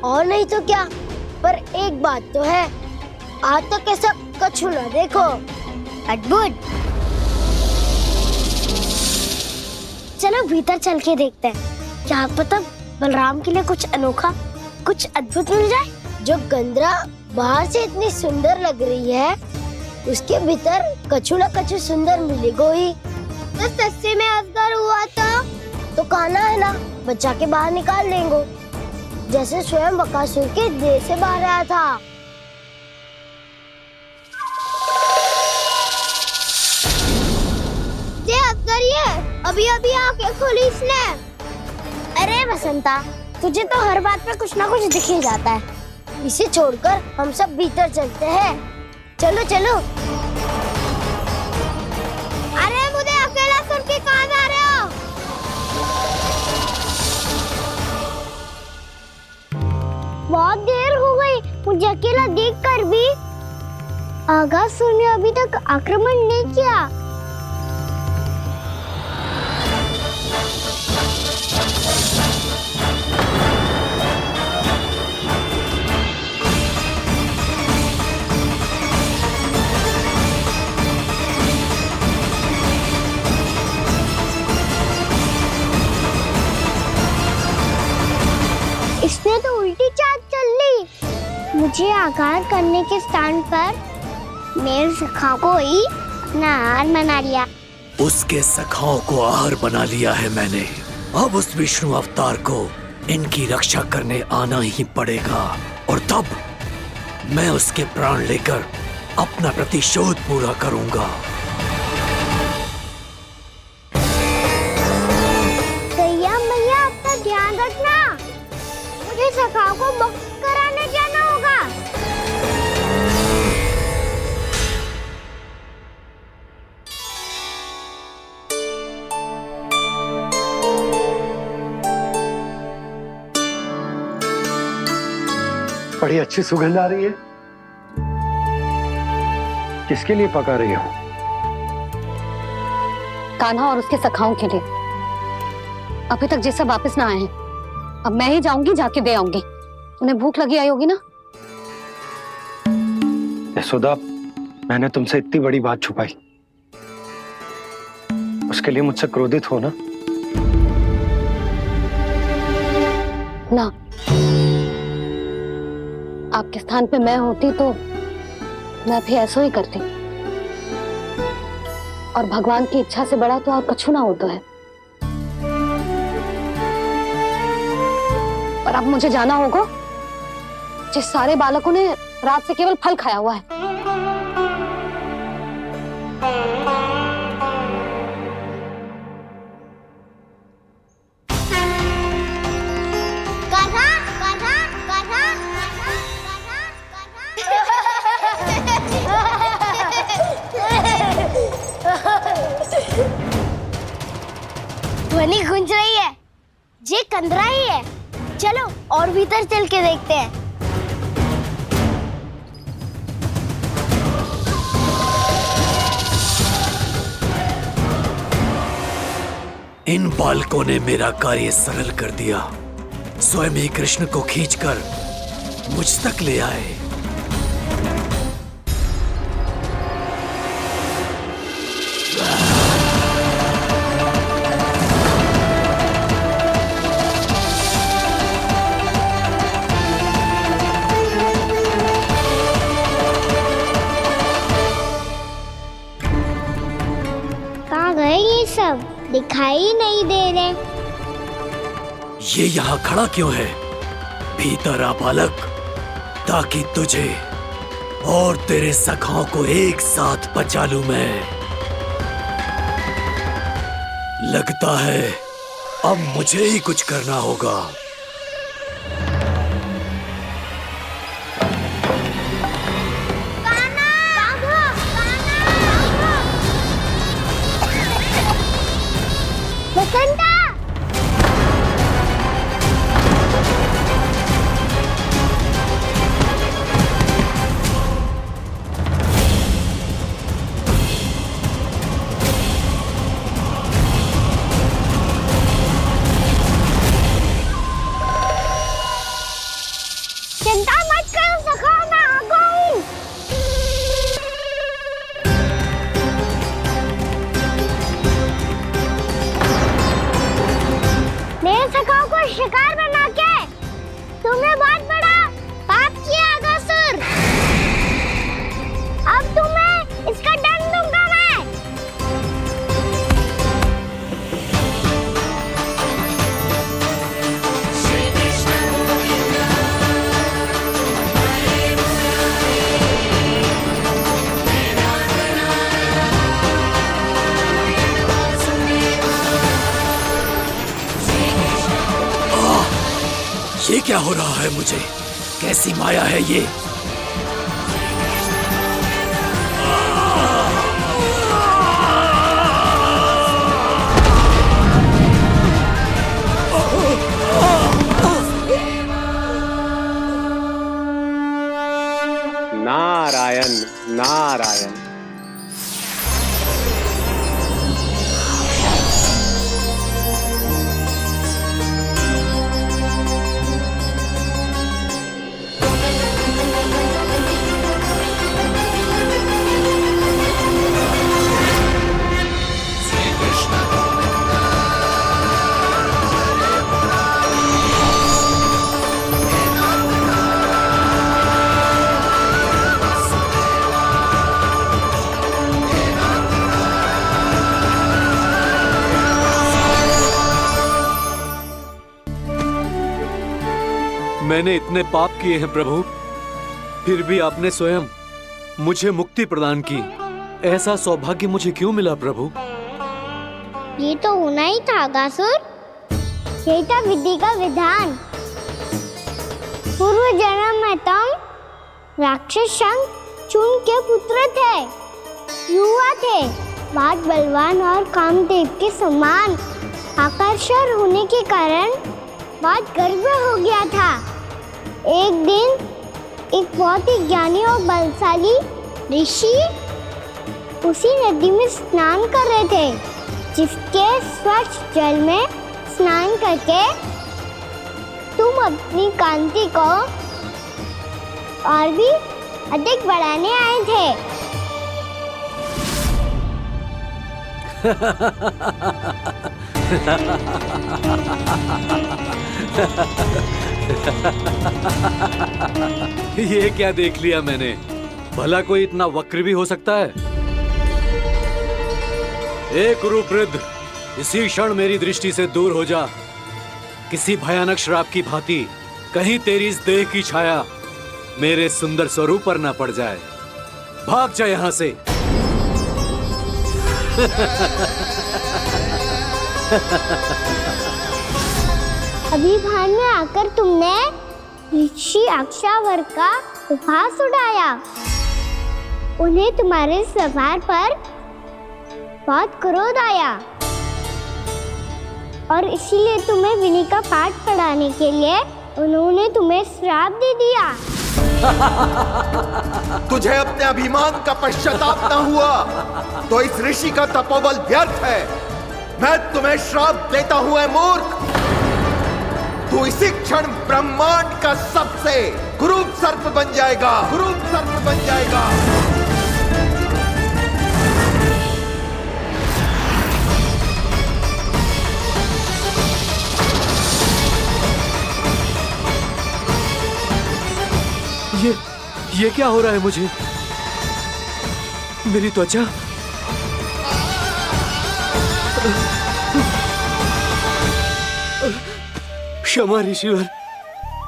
Speaker 2: और नहीं तो क्या, पर एक बात तो है, आज तक ऐसा कछु ना देखो। अद्भुत। चलो भीतर चल के देखते हैं, क्या पता बलराम के लिए कुछ अनोखा, कुछ अद्भुत मिल जाए। जो कंदरा बाहर से इतनी सुंदर लग रही है, उसके भीतर कछु न कछु सुंदर मिलेगा ही। तो सस्ते में अजगर हुआ तो कान्हा है ना, बच्चा के बाहर निकाल देंगे, जैसे स्वयं बकासुर के देह से बाहर आया था। ये अजगर ये अभी अभी आके खोली इसने। अरे वसंता, तुझे तो हर बात पे कुछ ना कुछ दिख ही जाता है। इसे छोड़कर हम सब भीतर चलते हैं। चलो चलो। अरे मुझे अकेला सुन के कहाँ जा रहे हो? बहुत देर हो गई, मुझे अकेला देखकर भी। आगासुर ने अभी तक आक्रमण नहीं किया। इसने तो उल्टी चाल चल ली। मुझे आघात करने के स्थान पर मेरे सखा को ही अपना आहार बना लिया।
Speaker 12: उसके सखाओं को आहार बना लिया है मैंने। अब उस विष्णु अवतार को इनकी रक्षा करने आना ही पड़ेगा, और तब मैं उसके प्राण लेकर अपना प्रतिशोध पूरा करूंगा।
Speaker 2: गैया मैया, अपना ध्यान रखना। मुझे सखाओं को मुक्त कराने जाना होगा।
Speaker 6: बड़ी अच्छी सुगंध आ रही है। किसके लिए पका रही हो?
Speaker 3: कान्हा और उसके सखाओं के लिए। अभी तक जैसा वापस ना आए हैं, अब मैं ही जाऊंगी, जाके दे आऊंगी। उन्हें भूख लगी आई होगी ना।
Speaker 6: यशोदा, मैंने तुमसे इतनी बड़ी बात छुपाई, उसके लिए मुझसे क्रोधित हो ना?
Speaker 3: ना, आपके स्थान पे मैं होती तो मैं भी ऐसा ही करती। और भगवान की इच्छा से बड़ा तो और कछु ना होता है। पर अब मुझे जाना होगा। जिस सारे बालकों ने रात से केवल फल खाया हुआ है।
Speaker 2: कान्हा, कान्हा, कान्हा, ध्वनि गूंज रही है। ये कंदरा ही है। चलो और भीतर चल के देखते हैं।
Speaker 12: इन बालकों ने मेरा कार्य सरल कर दिया। स्वयं ही कृष्ण को खींचकर मुझ तक ले आए।
Speaker 2: कहाँ गए ये सब? दिखाई नहीं दे रहे।
Speaker 12: ये यहाँ खड़ा क्यों है? भीतर आ बालक, ताकि तुझे और तेरे सखाओं को एक साथ बचा लूं मैं। लगता है अब मुझे ही कुछ करना होगा।
Speaker 2: बसंता! चिंता मत करो सखा, मैं आ गई। मेरे सखाओं को शिकार बना के तुमने बहुत बड़ा पाप किया अगासुर। अब तुम्हें इसका दंड दूंगा मैं।
Speaker 12: ये क्या हो रहा है मुझे? कैसी माया है ये?
Speaker 5: नारायण नारायण।
Speaker 12: मैंने इतने पाप किए हैं प्रभु, फिर भी आपने स्वयं मुझे मुक्ति प्रदान की। ऐसा सौभाग्य मुझे क्यों मिला प्रभु?
Speaker 2: ये तो होना ही था अगासुर। यही था विधि का विधान। पूर्व जन्म में तुम राक्षस शंखचूड़ के पुत्र थे। युवा थे, बहुत बलवान और कामदेव के समान। आकर्षण होने के कारण बहुत गर्व हो गया था। एक दिन एक बहुत ही ज्ञानी और बलशाली ऋषि उसी नदी में स्नान कर रहे थे, जिसके स्वच्छ जल में स्नान करके तुम अपनी कांति को और भी अधिक बढ़ाने आए थे।
Speaker 12: ये क्या देख लिया मैंने? भला कोई इतना वक्र भी हो सकता है? ए कुरुवृद्ध, इसी क्षण मेरी दृष्टि से दूर हो जा। किसी भयानक श्राप की भांति कहीं तेरी इस देह की छाया मेरे सुंदर स्वरूप पर न पड़ जाए। भाग जा यहाँ से।
Speaker 2: अभी भान में आकर तुमने ऋषि अक्षावर का उपहास उड़ाया। उन्हें तुम्हारे स्वभाव पर बहुत क्रोध आया। और इसीलिए तुम्हें विनी का पाठ पढ़ाने के लिए उन्होंने तुम्हें श्राप दे दिया।
Speaker 13: तुझे अपने अभिमान का पश्चाताप न हुआ तो इस ऋषि का तपोबल व्यर्थ है। मैं तुम्हें श्राप देता हूं ऐ मूर्ख। तू इसी क्षण ब्रह्मांड का सबसे कुरूप सर्प बन जाएगा, कुरूप सर्प बन जाएगा।
Speaker 12: ये क्या हो रहा है मुझे? मेरी त्वचा क्षमा ऋषिवर,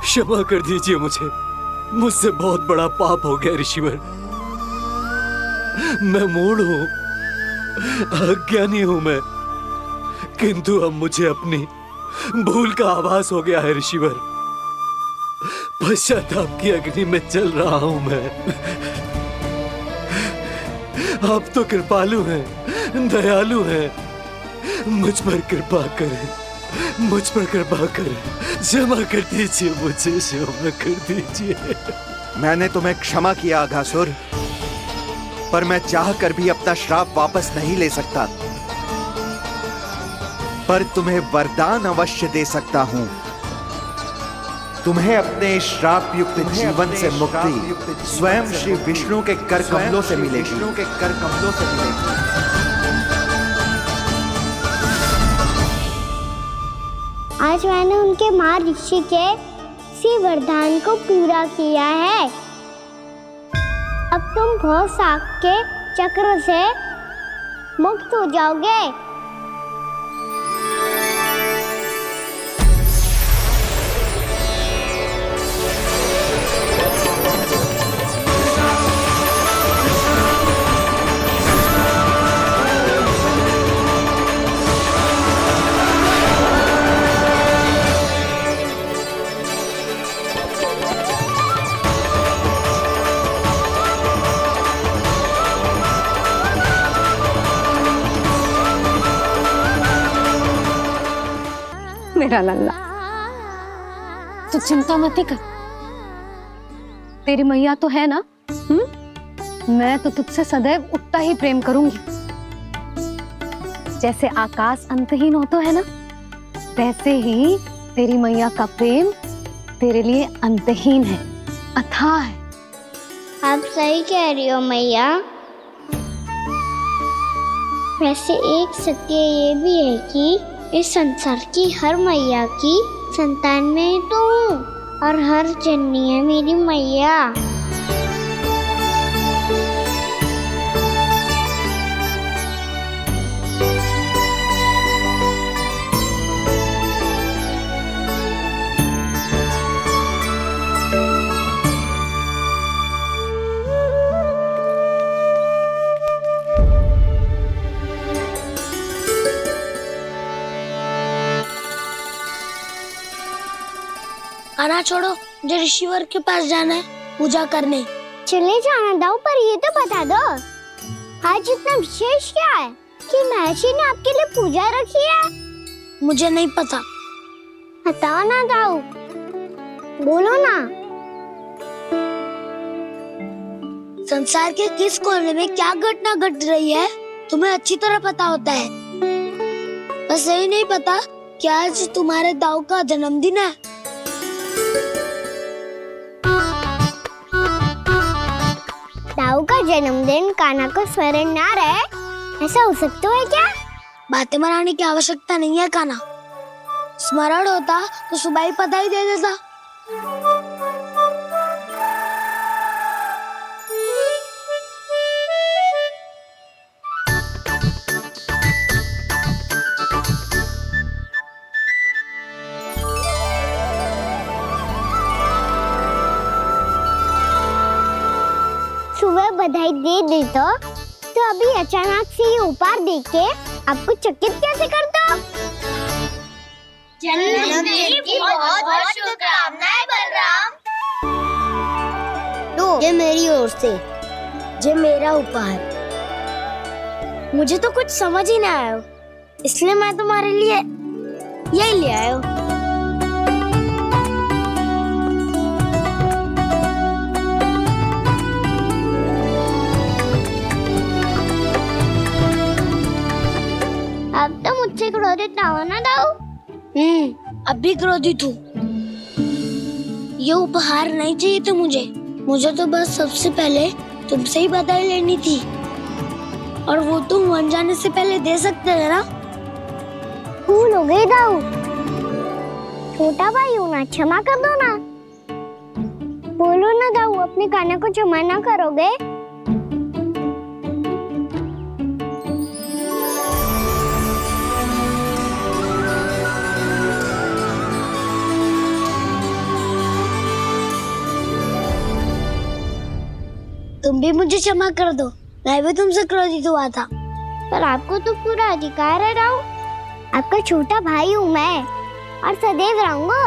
Speaker 12: क्षमा कर दीजिए मुझे। मुझसे बहुत बड़ा पाप हो गया ऋषिवर। मैं मूढ़ हूं, अज्ञानी हूं मैं, किंतु अब मुझे अपनी भूल का आभास हो गया है ऋषिवर। पश्चाताप की अग्नि में जल रहा हूं मैं। आप तो कृपालु हैं, दयालु हैं, मुझ पर कृपा करें, मुझ पर कृपा करें। क्षमा कर दीजिए मुझे, क्षमा कर दीजिए।
Speaker 13: मैंने तुम्हें क्षमा किया अघासुर, पर मैं चाहकर भी अपना श्राप वापस नहीं ले सकता। पर तुम्हें वरदान अवश्य दे सकता हूं। तुम्हें अपने श्राप युक्त जीवन से मुक्ति स्वयं श्री विष्णु के कर कमलों से मिलेगी, विष्णु के कर कमलों से मिलेगी।
Speaker 2: आज मैंने उनके माँ ऋषि के इसी वरदान को पूरा किया है। अब तुम भव साग के चक्र से मुक्त हो जाओगे।
Speaker 3: मेरा लल्ला, तू चिंता मत कर। तेरी मैया तो है ना, मैं तो तुझसे सदैव उतना ही प्रेम करूंगी। जैसे आकाश अंतहीन होता है ना, वैसे ही तेरी मैया का प्रेम तेरे लिए अंतहीन है, अथाह है।
Speaker 2: आप सही कह रही हो मैया। वैसे एक सत्य ये भी है कि इस संसार की हर मैया की संतान में तो हूँ, और हर जननी है मेरी मैया।
Speaker 15: खाना छोड़ो, मुझे ऋषिवर के पास जाना है पूजा करने।
Speaker 2: चले जाना दाऊ, पर ये तो बता दो आज इतना विशेष क्या है कि महर्षि ने आपके लिए पूजा रखी है?
Speaker 15: मुझे नहीं पता।
Speaker 2: बताओ ना दाऊ, बोलो ना।
Speaker 15: संसार के किस कोने में क्या घटना घट रही है तुम्हें अच्छी तरह पता होता है। बस यही नहीं पता कि आज तुम्हारे दाऊ का जन्मदिन है।
Speaker 2: दाऊ का जन्मदिन कान्हा को स्मरण ना रहे, ऐसा हो सकता है क्या?
Speaker 15: बातें बनाने की आवश्यकता नहीं है कान्हा। स्मरण होता तो सुबह ही पता ही दे देता।
Speaker 2: सुबह बधाई दे देता तो अभी अचानक से ये उपहार देख के आपको चकित कैसे कर दो?
Speaker 15: जन्मदिन की बहुत-बहुत शुभकामनाएं बलराम। लो, ये मेरी ओर से, ये मेरा उपहार। मुझे तो कुछ समझ ही ना आया, इसलिए मैं तुम्हारे लिए
Speaker 2: यही ले आयो। अब तो मुझसे क्रोधित ना होना दाऊ।
Speaker 15: अब भी क्रोधित हूँ। ये उपहार नहीं चाहिए था मुझे तो बस सबसे पहले तुमसे ही बधाई लेनी थी, और वो तुम वन जाने से पहले दे सकते थे ना।
Speaker 2: भूल हो गई दाऊ। छोटा भाई हूँ ना, क्षमा कर दो ना। बोलो ना दाऊ, अपने कान्हा को क्षमा ना करोगे?
Speaker 15: तुम भी मुझे क्षमा कर दो, मैं भी तुमसे क्रोधित हुआ था।
Speaker 2: पर आपको तो पूरा अधिकार है दाऊ। आपका छोटा भाई हूँ मैं, और सदैव रहूंगा।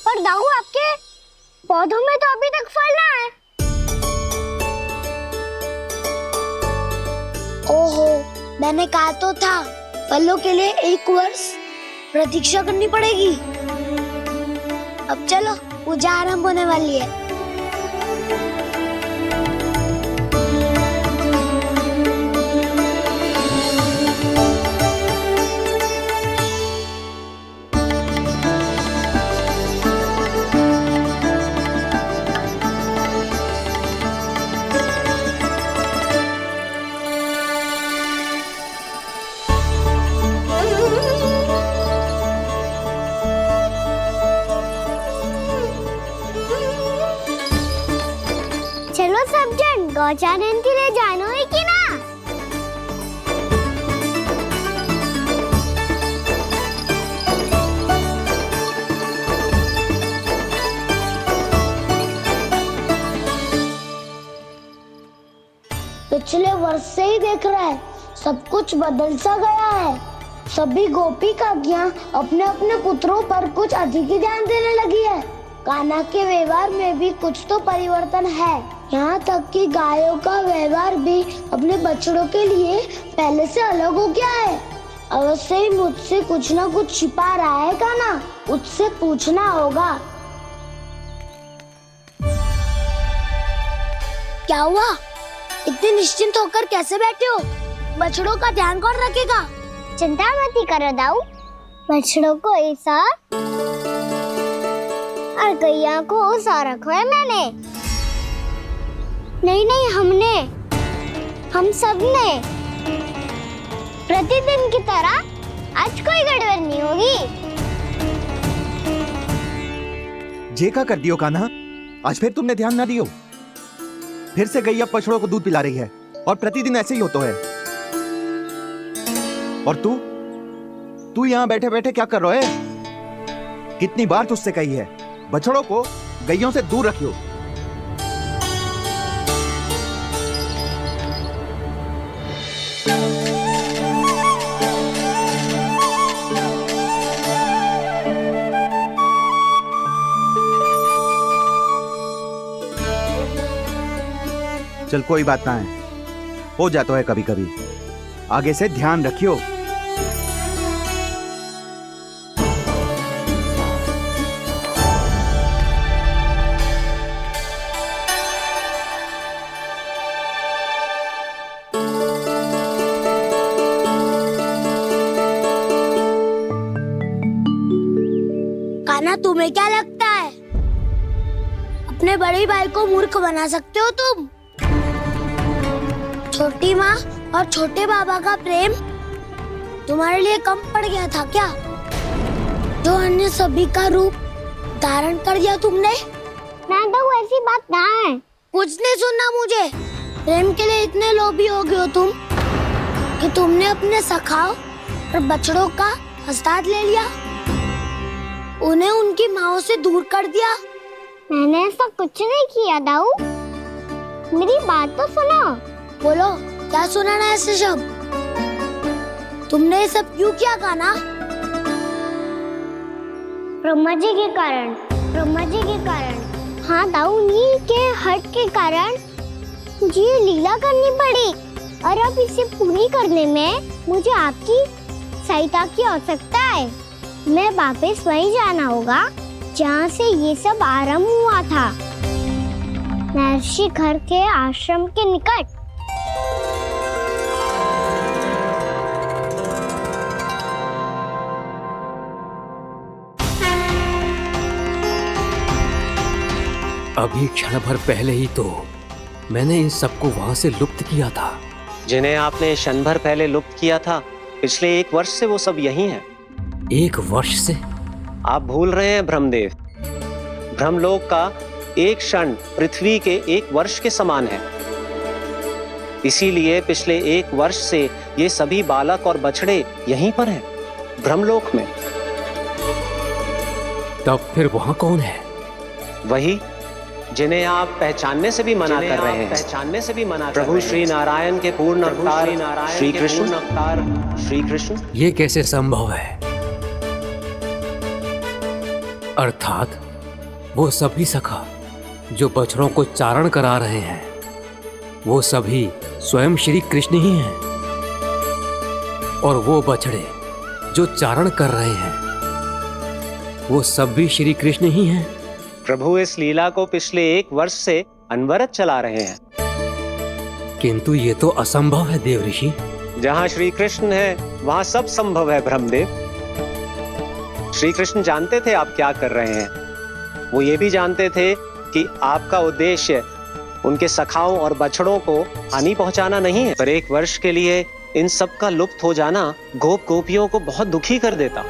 Speaker 2: पर दाऊ, आपके पौधों में तो अभी तक फल ना है।
Speaker 15: ओहो, मैंने कहा तो था फलों के लिए 1 वर्ष प्रतीक्षा करनी पड़ेगी। अब चलो, पूजा आरंभ होने वाली है।
Speaker 2: चलो सब जन गौचानन के लिए जानो है कि ना?
Speaker 15: पिछले वर्ष से ही देख रहा है, सब कुछ बदल सा गया है। सभी गोपी काकियां अपने अपने पुत्रों पर कुछ अधिक ही ध्यान देने लगी है। कान्हा के व्यवहार में भी कुछ तो परिवर्तन है। यहाँ तक कि गायों का व्यवहार भी अपने बछड़ों के लिए पहले से अलग हो गया है। अवश्य ही मुझसे कुछ ना कुछ छिपा रहा है कान्हा, उससे पूछना होगा। क्या हुआ? इतने निश्चिंत होकर कैसे बैठे हो? बछड़ों का ध्यान कौन रखेगा?
Speaker 2: चिंता मत करो दाऊ, बछड़ों को ऐसा और गैया को ऐसा रखा है मैंने। नहीं, हम सब ने प्रतिदिन की तरह आज कोई गड़बड़ नहीं होगी।
Speaker 13: जे का कर दियो कान्हा, आज फिर तुमने ध्यान ना दियो। फिर से गैया बछड़ों को दूध पिला रही है, और प्रतिदिन ऐसे ही होता है। और तू यहाँ बैठे बैठे क्या कर रहा है? कितनी बार तुझसे कही है, बछड़ों को गैयों से दूर रखियो। चल कोई बात ना है, हो जाता है कभी कभी। आगे से ध्यान रखियो।
Speaker 15: कान्हा, तुम्हें क्या लगता है अपने बड़े भाई को मूर्ख बना सकते हो तुम? छोटी माँ और छोटे बाबा का प्रेम तुम्हारे लिए कम पड़ गया था क्या? जो अन्य सभी का रूप धारण कर दिया तुमने?
Speaker 2: ना तो ऐसी बात ना है।
Speaker 15: कुछ नहीं सुनना मुझे। प्रेम के लिए इतने लोभी हो गए हो तुम कि तुमने अपने सखाओं और बछड़ों का हस्ताक्षर ले लिया, उन्हें उनकी माँओं से दूर कर दिया।
Speaker 2: मैंने ऐसा कुछ नहीं किया दाऊ, मेरी बात तो सुनो।
Speaker 15: बोलो, क्या सुनाना है ऐसे शब्द? तुमने ये सब क्यों किया कान्हा?
Speaker 2: ब्रह्मा जी के कारण। हाँ दाऊ, नील के हट के कारण मुझे ये लीला करनी पड़ी और अब इसे पूरी करने में मुझे आपकी सहायता की आवश्यकता है। मैं वापस वहीं जाना होगा जहाँ से ये सब आरंभ हुआ था, महर्षि घर के आश्रम के निकट।
Speaker 1: अभी क्षण भर पहले ही तो मैंने इन सबको वहां से लुप्त किया था।
Speaker 5: जिन्हें आपने क्षण भर पहले लुप्त किया था, पिछले 1 वर्ष से वो सब यही हैं।
Speaker 1: 1 वर्ष से?
Speaker 5: आप भूल रहे हैं ब्रह्मदेव। ब्रह्मलोक का एक क्षण पृथ्वी के 1 वर्ष के समान है। इसीलिए पिछले 1 वर्ष से ये सभी बालक और बछड़े यहीं पर हैं, ब्रह्मलोक में।
Speaker 1: तब फिर वहां कौन है?
Speaker 5: वही जिन्हें आप पहचानने से भी मना कर रहे हैं। प्रभु श्री नारायण के पूर्ण अवतार श्री कृष्ण।
Speaker 1: ये कैसे संभव है? अर्थात वो सभी सखा जो बछड़ों को चारण करा रहे हैं, वो सभी स्वयं श्री कृष्ण ही हैं। और वो बछड़े जो चारण कर रहे हैं, वो सब भी श्री कृष्ण ही हैं।
Speaker 5: प्रभु इस लीला को पिछले 1 वर्ष से अनवरत चला रहे हैं।
Speaker 1: किंतु ये तो असंभव है देव ऋषि।
Speaker 5: जहाँ श्री कृष्ण है वहाँ सब संभव है ब्रह्मदेव। श्री कृष्ण जानते थे आप क्या कर रहे हैं। वो ये भी जानते थे कि आपका उद्देश्य उनके सखाओं और बछड़ों को हानि पहुंचाना नहीं है। पर 1 वर्ष के लिए इन सब का लुप्त हो जाना गोप गोपियों को बहुत दुखी कर देता।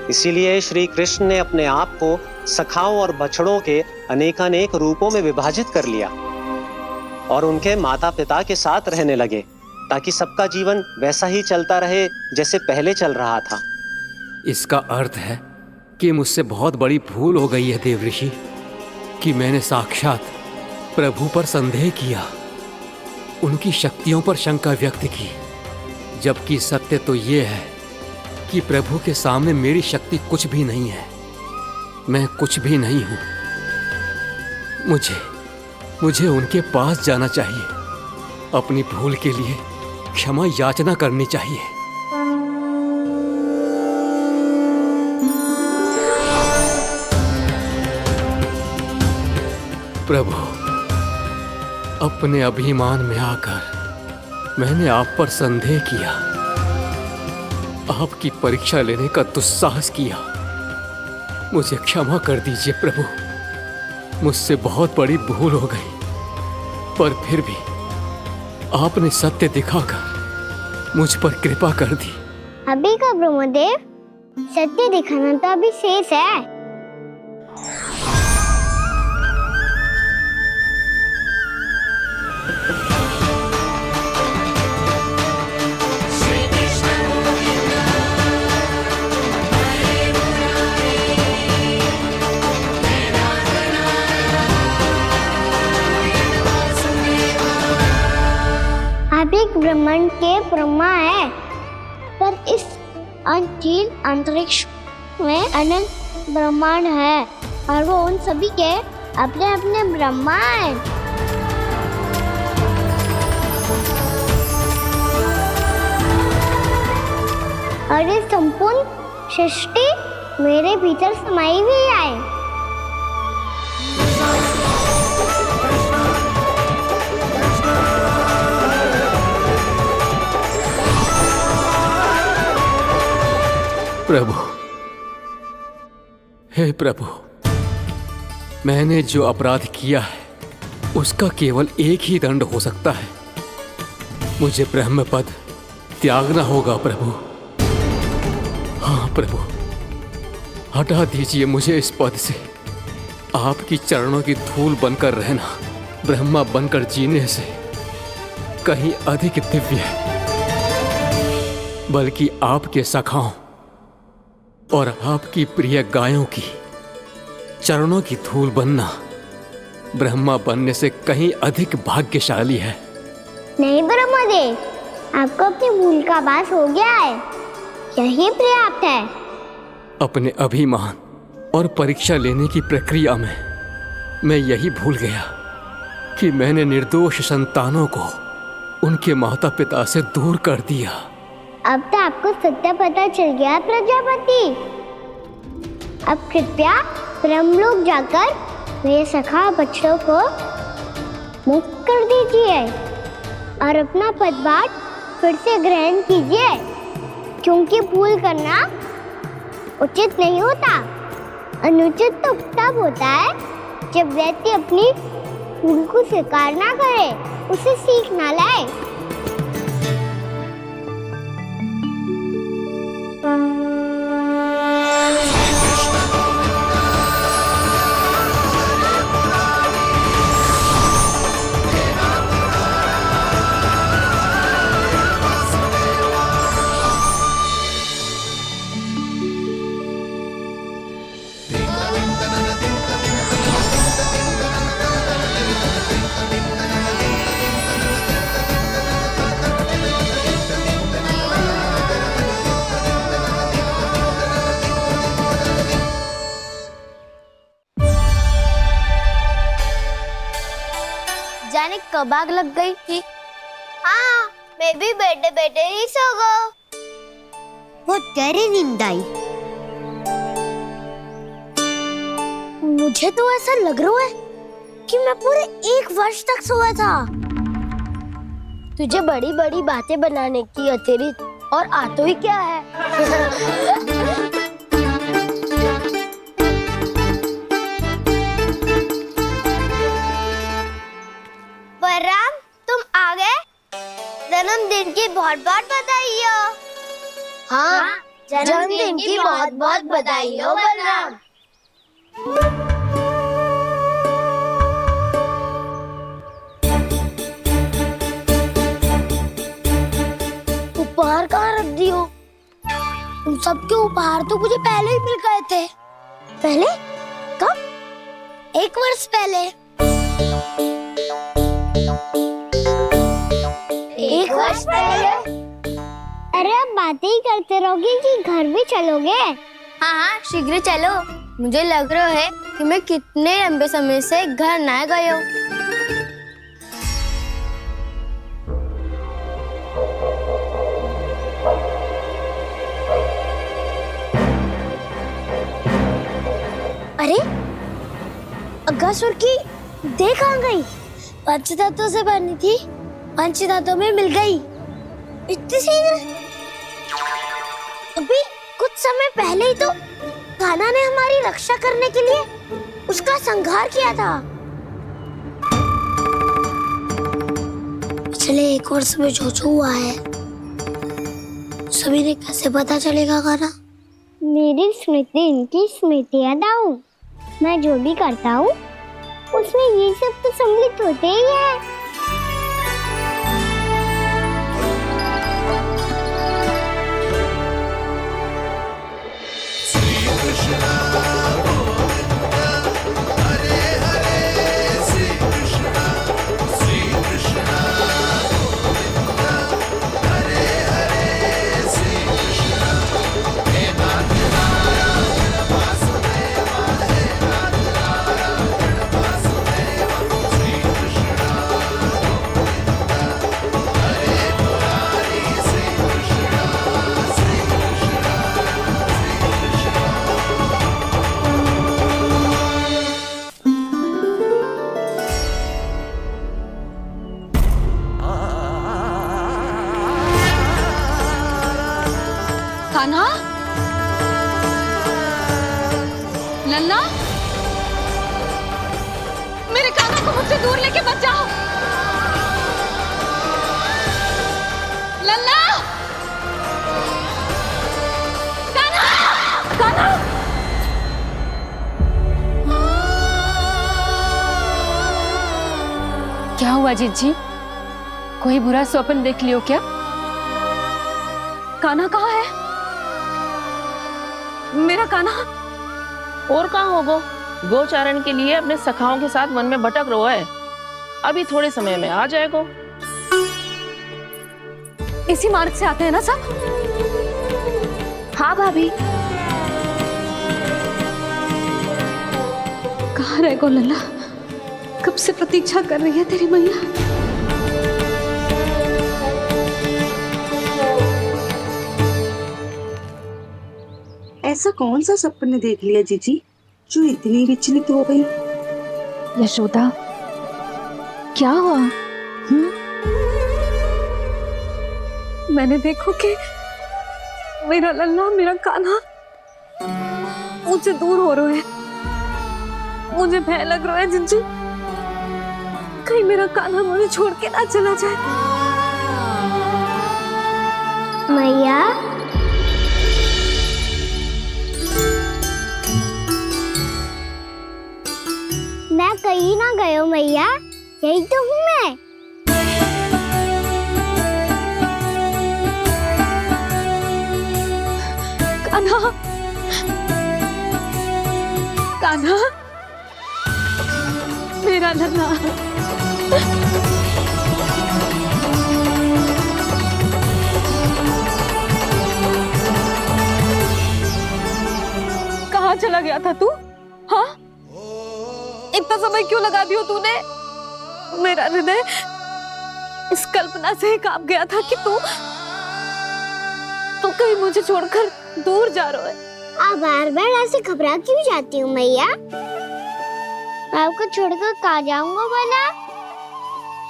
Speaker 5: इसीलिए श्री कृष्ण ने अपने आप को सखाओं और बछड़ों के अनेकानेक रूपों में विभाजित कर लिया और उनके माता पिता के साथ रहने लगे, ताकि सबका जीवन वैसा ही चलता रहे जैसे पहले चल रहा था।
Speaker 1: इसका अर्थ है कि मुझसे बहुत बड़ी भूल हो गई है देव ऋषि, कि मैंने साक्षात प्रभु पर संदेह किया, उनकी शक्तियों पर शंका व्यक्त की, जबकि सत्य तो ये है कि प्रभु के सामने मेरी शक्ति कुछ भी नहीं है। मैं कुछ भी नहीं हूं। मुझे उनके पास जाना चाहिए, अपनी भूल के लिए क्षमा याचना करनी चाहिए। प्रभु, अपने अभिमान में आकर मैंने आप पर संदेह किया, आपकी परीक्षा लेने का दुस्साहस किया। मुझे क्षमा कर दीजिए प्रभु, मुझसे बहुत बड़ी भूल हो गई। पर फिर भी आपने सत्य दिखाकर मुझ पर कृपा कर दी।
Speaker 2: अभी का ब्रह्मदेव, सत्य दिखाना तो अभी शेष है। ब्रह्मांड के ब्रह्मा है, पर इस अनंत अंतरिक्ष में अनंत ब्रह्मांड है और वो उन सभी के अपने अपने ब्रह्मा है। और ये संपूर्ण सृष्टि मेरे भीतर समाई हुई है।
Speaker 1: प्रभु, हे प्रभु, मैंने जो अपराध किया है उसका केवल एक ही दंड हो सकता है। मुझे ब्रह्म पद त्यागना होगा प्रभु। हाँ प्रभु, हटा दीजिए मुझे इस पद से। आपकी चरणों की धूल बनकर रहना ब्रह्मा बनकर जीने से कहीं अधिक दिव्य है। बल्कि आपके सखाओं और आपकी प्रिय गायों की चरणों की धूल बनना ब्रह्मा बनने से कहीं अधिक भाग्यशाली है।
Speaker 2: नहीं ब्रह्मदेव, आपको अपनी भूल का आभास हो गया है, यही पर्याप्त है।
Speaker 1: अपने अभिमान और परीक्षा लेने की प्रक्रिया में मैं यही भूल गया कि मैंने निर्दोष संतानों को उनके माता पिता से दूर कर दिया।
Speaker 2: अब तो आपको सत्य पता चल गया प्रजापति। अब कृपया ब्रह्मलोक जाकर मेरे सखा बच्चों को मुक्त कर दीजिए और अपना पदभार फिर से ग्रहण कीजिए, क्योंकि भूल करना उचित नहीं होता। अनुचित तो तब होता है जब व्यक्ति अपनी भूल को स्वीकार ना करे, उसे सीख ना लाए।
Speaker 15: जाने कब आग लग गई थी। हाँ, मैं भी बैठे बैठे ही सो गया।
Speaker 2: बहुत गहरी नींद आई।
Speaker 15: मुझे तो ऐसा लग रहा है कि मैं पूरे 1 वर्ष तक सोया था। तुझे बड़ी बड़ी बातें बनाने की अतिरिक्त और आता ही क्या है।
Speaker 2: बलराम, तुम आ गए? जन्मदिन की बहुत बहुत बधाई हो।
Speaker 15: हाँ, जन्मदिन की बहुत बहुत बधाई हो बलराम। उपहार कहाँ रख दी हो? तुम सबके उपहार तो मुझे पहले ही मिल गए थे। पहले? कब? 1 वर्ष पहले। 1 वर्ष पहले?
Speaker 2: अरे अब बातें ही करते रहोगे कि घर भी चलोगे?
Speaker 15: हाँ, शीघ्र चलो। मुझे लग रहा है कि मैं कितने लंबे समय से घर ना गई हूँ। अरे, अगासुर की देख कहाँ गई? पंचतत्वों से बनी थी, पंचतत्वों में मिल गई। इतनी शीघ्र? अभी कुछ समय पहले ही तो कान्हा ने हमारी रक्षा करने के लिए उसका संहार किया था। पिछले 1 वर्ष में जो जो हुआ है सभी ने कैसे पता चलेगा कान्हा?
Speaker 2: मेरी स्मृति इनकी स्मृति यादाऊं। मैं जो भी करता हूँ उसमें ये सब तो सम्मिलित होते ही है।
Speaker 3: कान्हा, लल्ला, मेरे कान्हा को मुझसे दूर लेके मत जाओ। लल्ला, कान्हा, कान्हा।
Speaker 16: क्या हुआ जीत जी? कोई बुरा स्वप्न देख लियो क्या?
Speaker 3: कान्हा कहाँ है? मेरा कान्हा?
Speaker 17: और कहाँ होगो? गोचारण के लिए अपने सखाओं के साथ वन में भटक रहा है। अभी थोड़े समय में आ जाएगा।
Speaker 3: इसी मार्ग से आते हैं ना सब?
Speaker 7: हाँ भाभी।
Speaker 3: कहाँ रह गो लल्ला? कब से प्रतीक्षा कर रही है तेरी मैया।
Speaker 9: ऐसा कौन सा सपने देख लिया जीजी जो इतनी विचलित हो गई?
Speaker 7: यशोदा, क्या हुआ?
Speaker 3: मैंने देखो कि मेरा लल्ला, मेरा कान्हा मुझसे दूर हो रहे हैं। मुझे भय लग रहा है जिंजी, कहीं मेरा कान्हा मुझे छोड़ के ना चला जाए।
Speaker 2: मैया, मैं कहीं ना गई हूँ मैया, यही तो हूँ मैं।
Speaker 3: कान्हा, कान्हा, मेरा लल्ला। कहाँ चला गया था तू? हाँ, इतना समय क्यों लगा दिया तूने? मेरा हृदय इस कल्पना से ही कांप गया था कि तू कहीं मुझे छोड़कर दूर जा रहा है।
Speaker 2: आप बार बार ऐसे घबरा क्यों जाती हूँ मैया? आपको छोड़कर कहाँ जाऊंगा भला?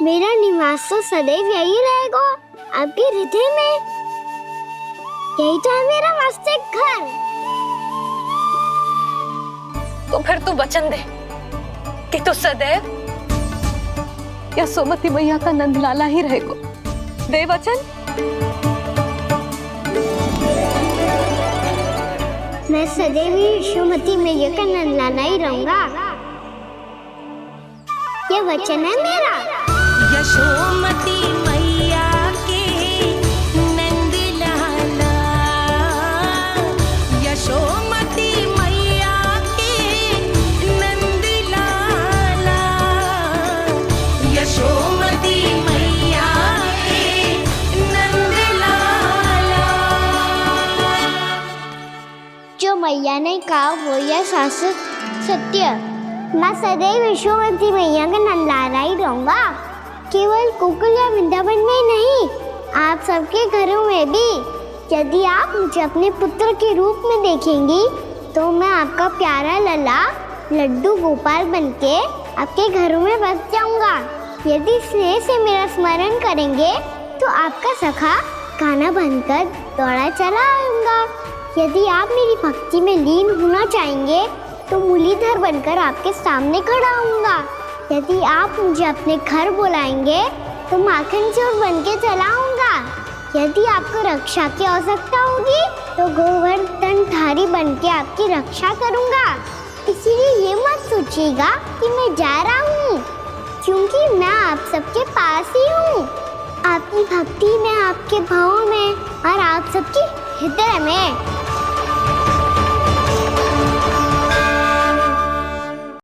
Speaker 2: मेरा निवास तो सदैव यही रहेगा, आपके हृदय में। यही तो है मेरा वास्तविक घर।
Speaker 3: तो फिर तू वचन दे कि तू सदैव यशोमती मैया का नंदलाला ही रहेगा। दे वचन।
Speaker 2: मैं सदैव यशोमती मैया का नंदलाला ही रहूंगा, ये वचन है मेरा।
Speaker 14: यशोमती मैया के नंदलाला, यशोमती मैया के नंदलाला, यशोमती मैया के नंदलाला।
Speaker 2: जो मैया ने कहा वो यह शाश्वत सत्य। मैं सदैव यशोमती मैया का नंदलाला ही रहूंगा, केवल गोकुल या वृंदावन में नहीं, आप सबके घरों में भी। यदि आप मुझे अपने पुत्र के रूप में देखेंगी तो मैं आपका प्यारा लल्ला लड्डू गोपाल बनके आपके घरों में बस जाऊंगा। यदि स्नेह से मेरा स्मरण करेंगे तो आपका सखा गाना बनकर दौड़ा चला आऊंगा। यदि आप मेरी भक्ति में लीन होना चाहेंगे तो मुरलीधर बनकर आपके सामने खड़ा होऊंगा। यदि आप मुझे अपने घर बुलाएंगे तो माखन चोर बनके चला आऊंगा। यदि आपको रक्षा की आवश्यकता होगी तो गोवर्धनधारी बनके आपकी रक्षा करूंगा। इसीलिए ये मत सोचिएगा कि मैं जा रहा हूँ, क्योंकि मैं आप सबके पास ही हूँ, आपकी भक्ति में, आपके भाव में और आप सबके हृदय में।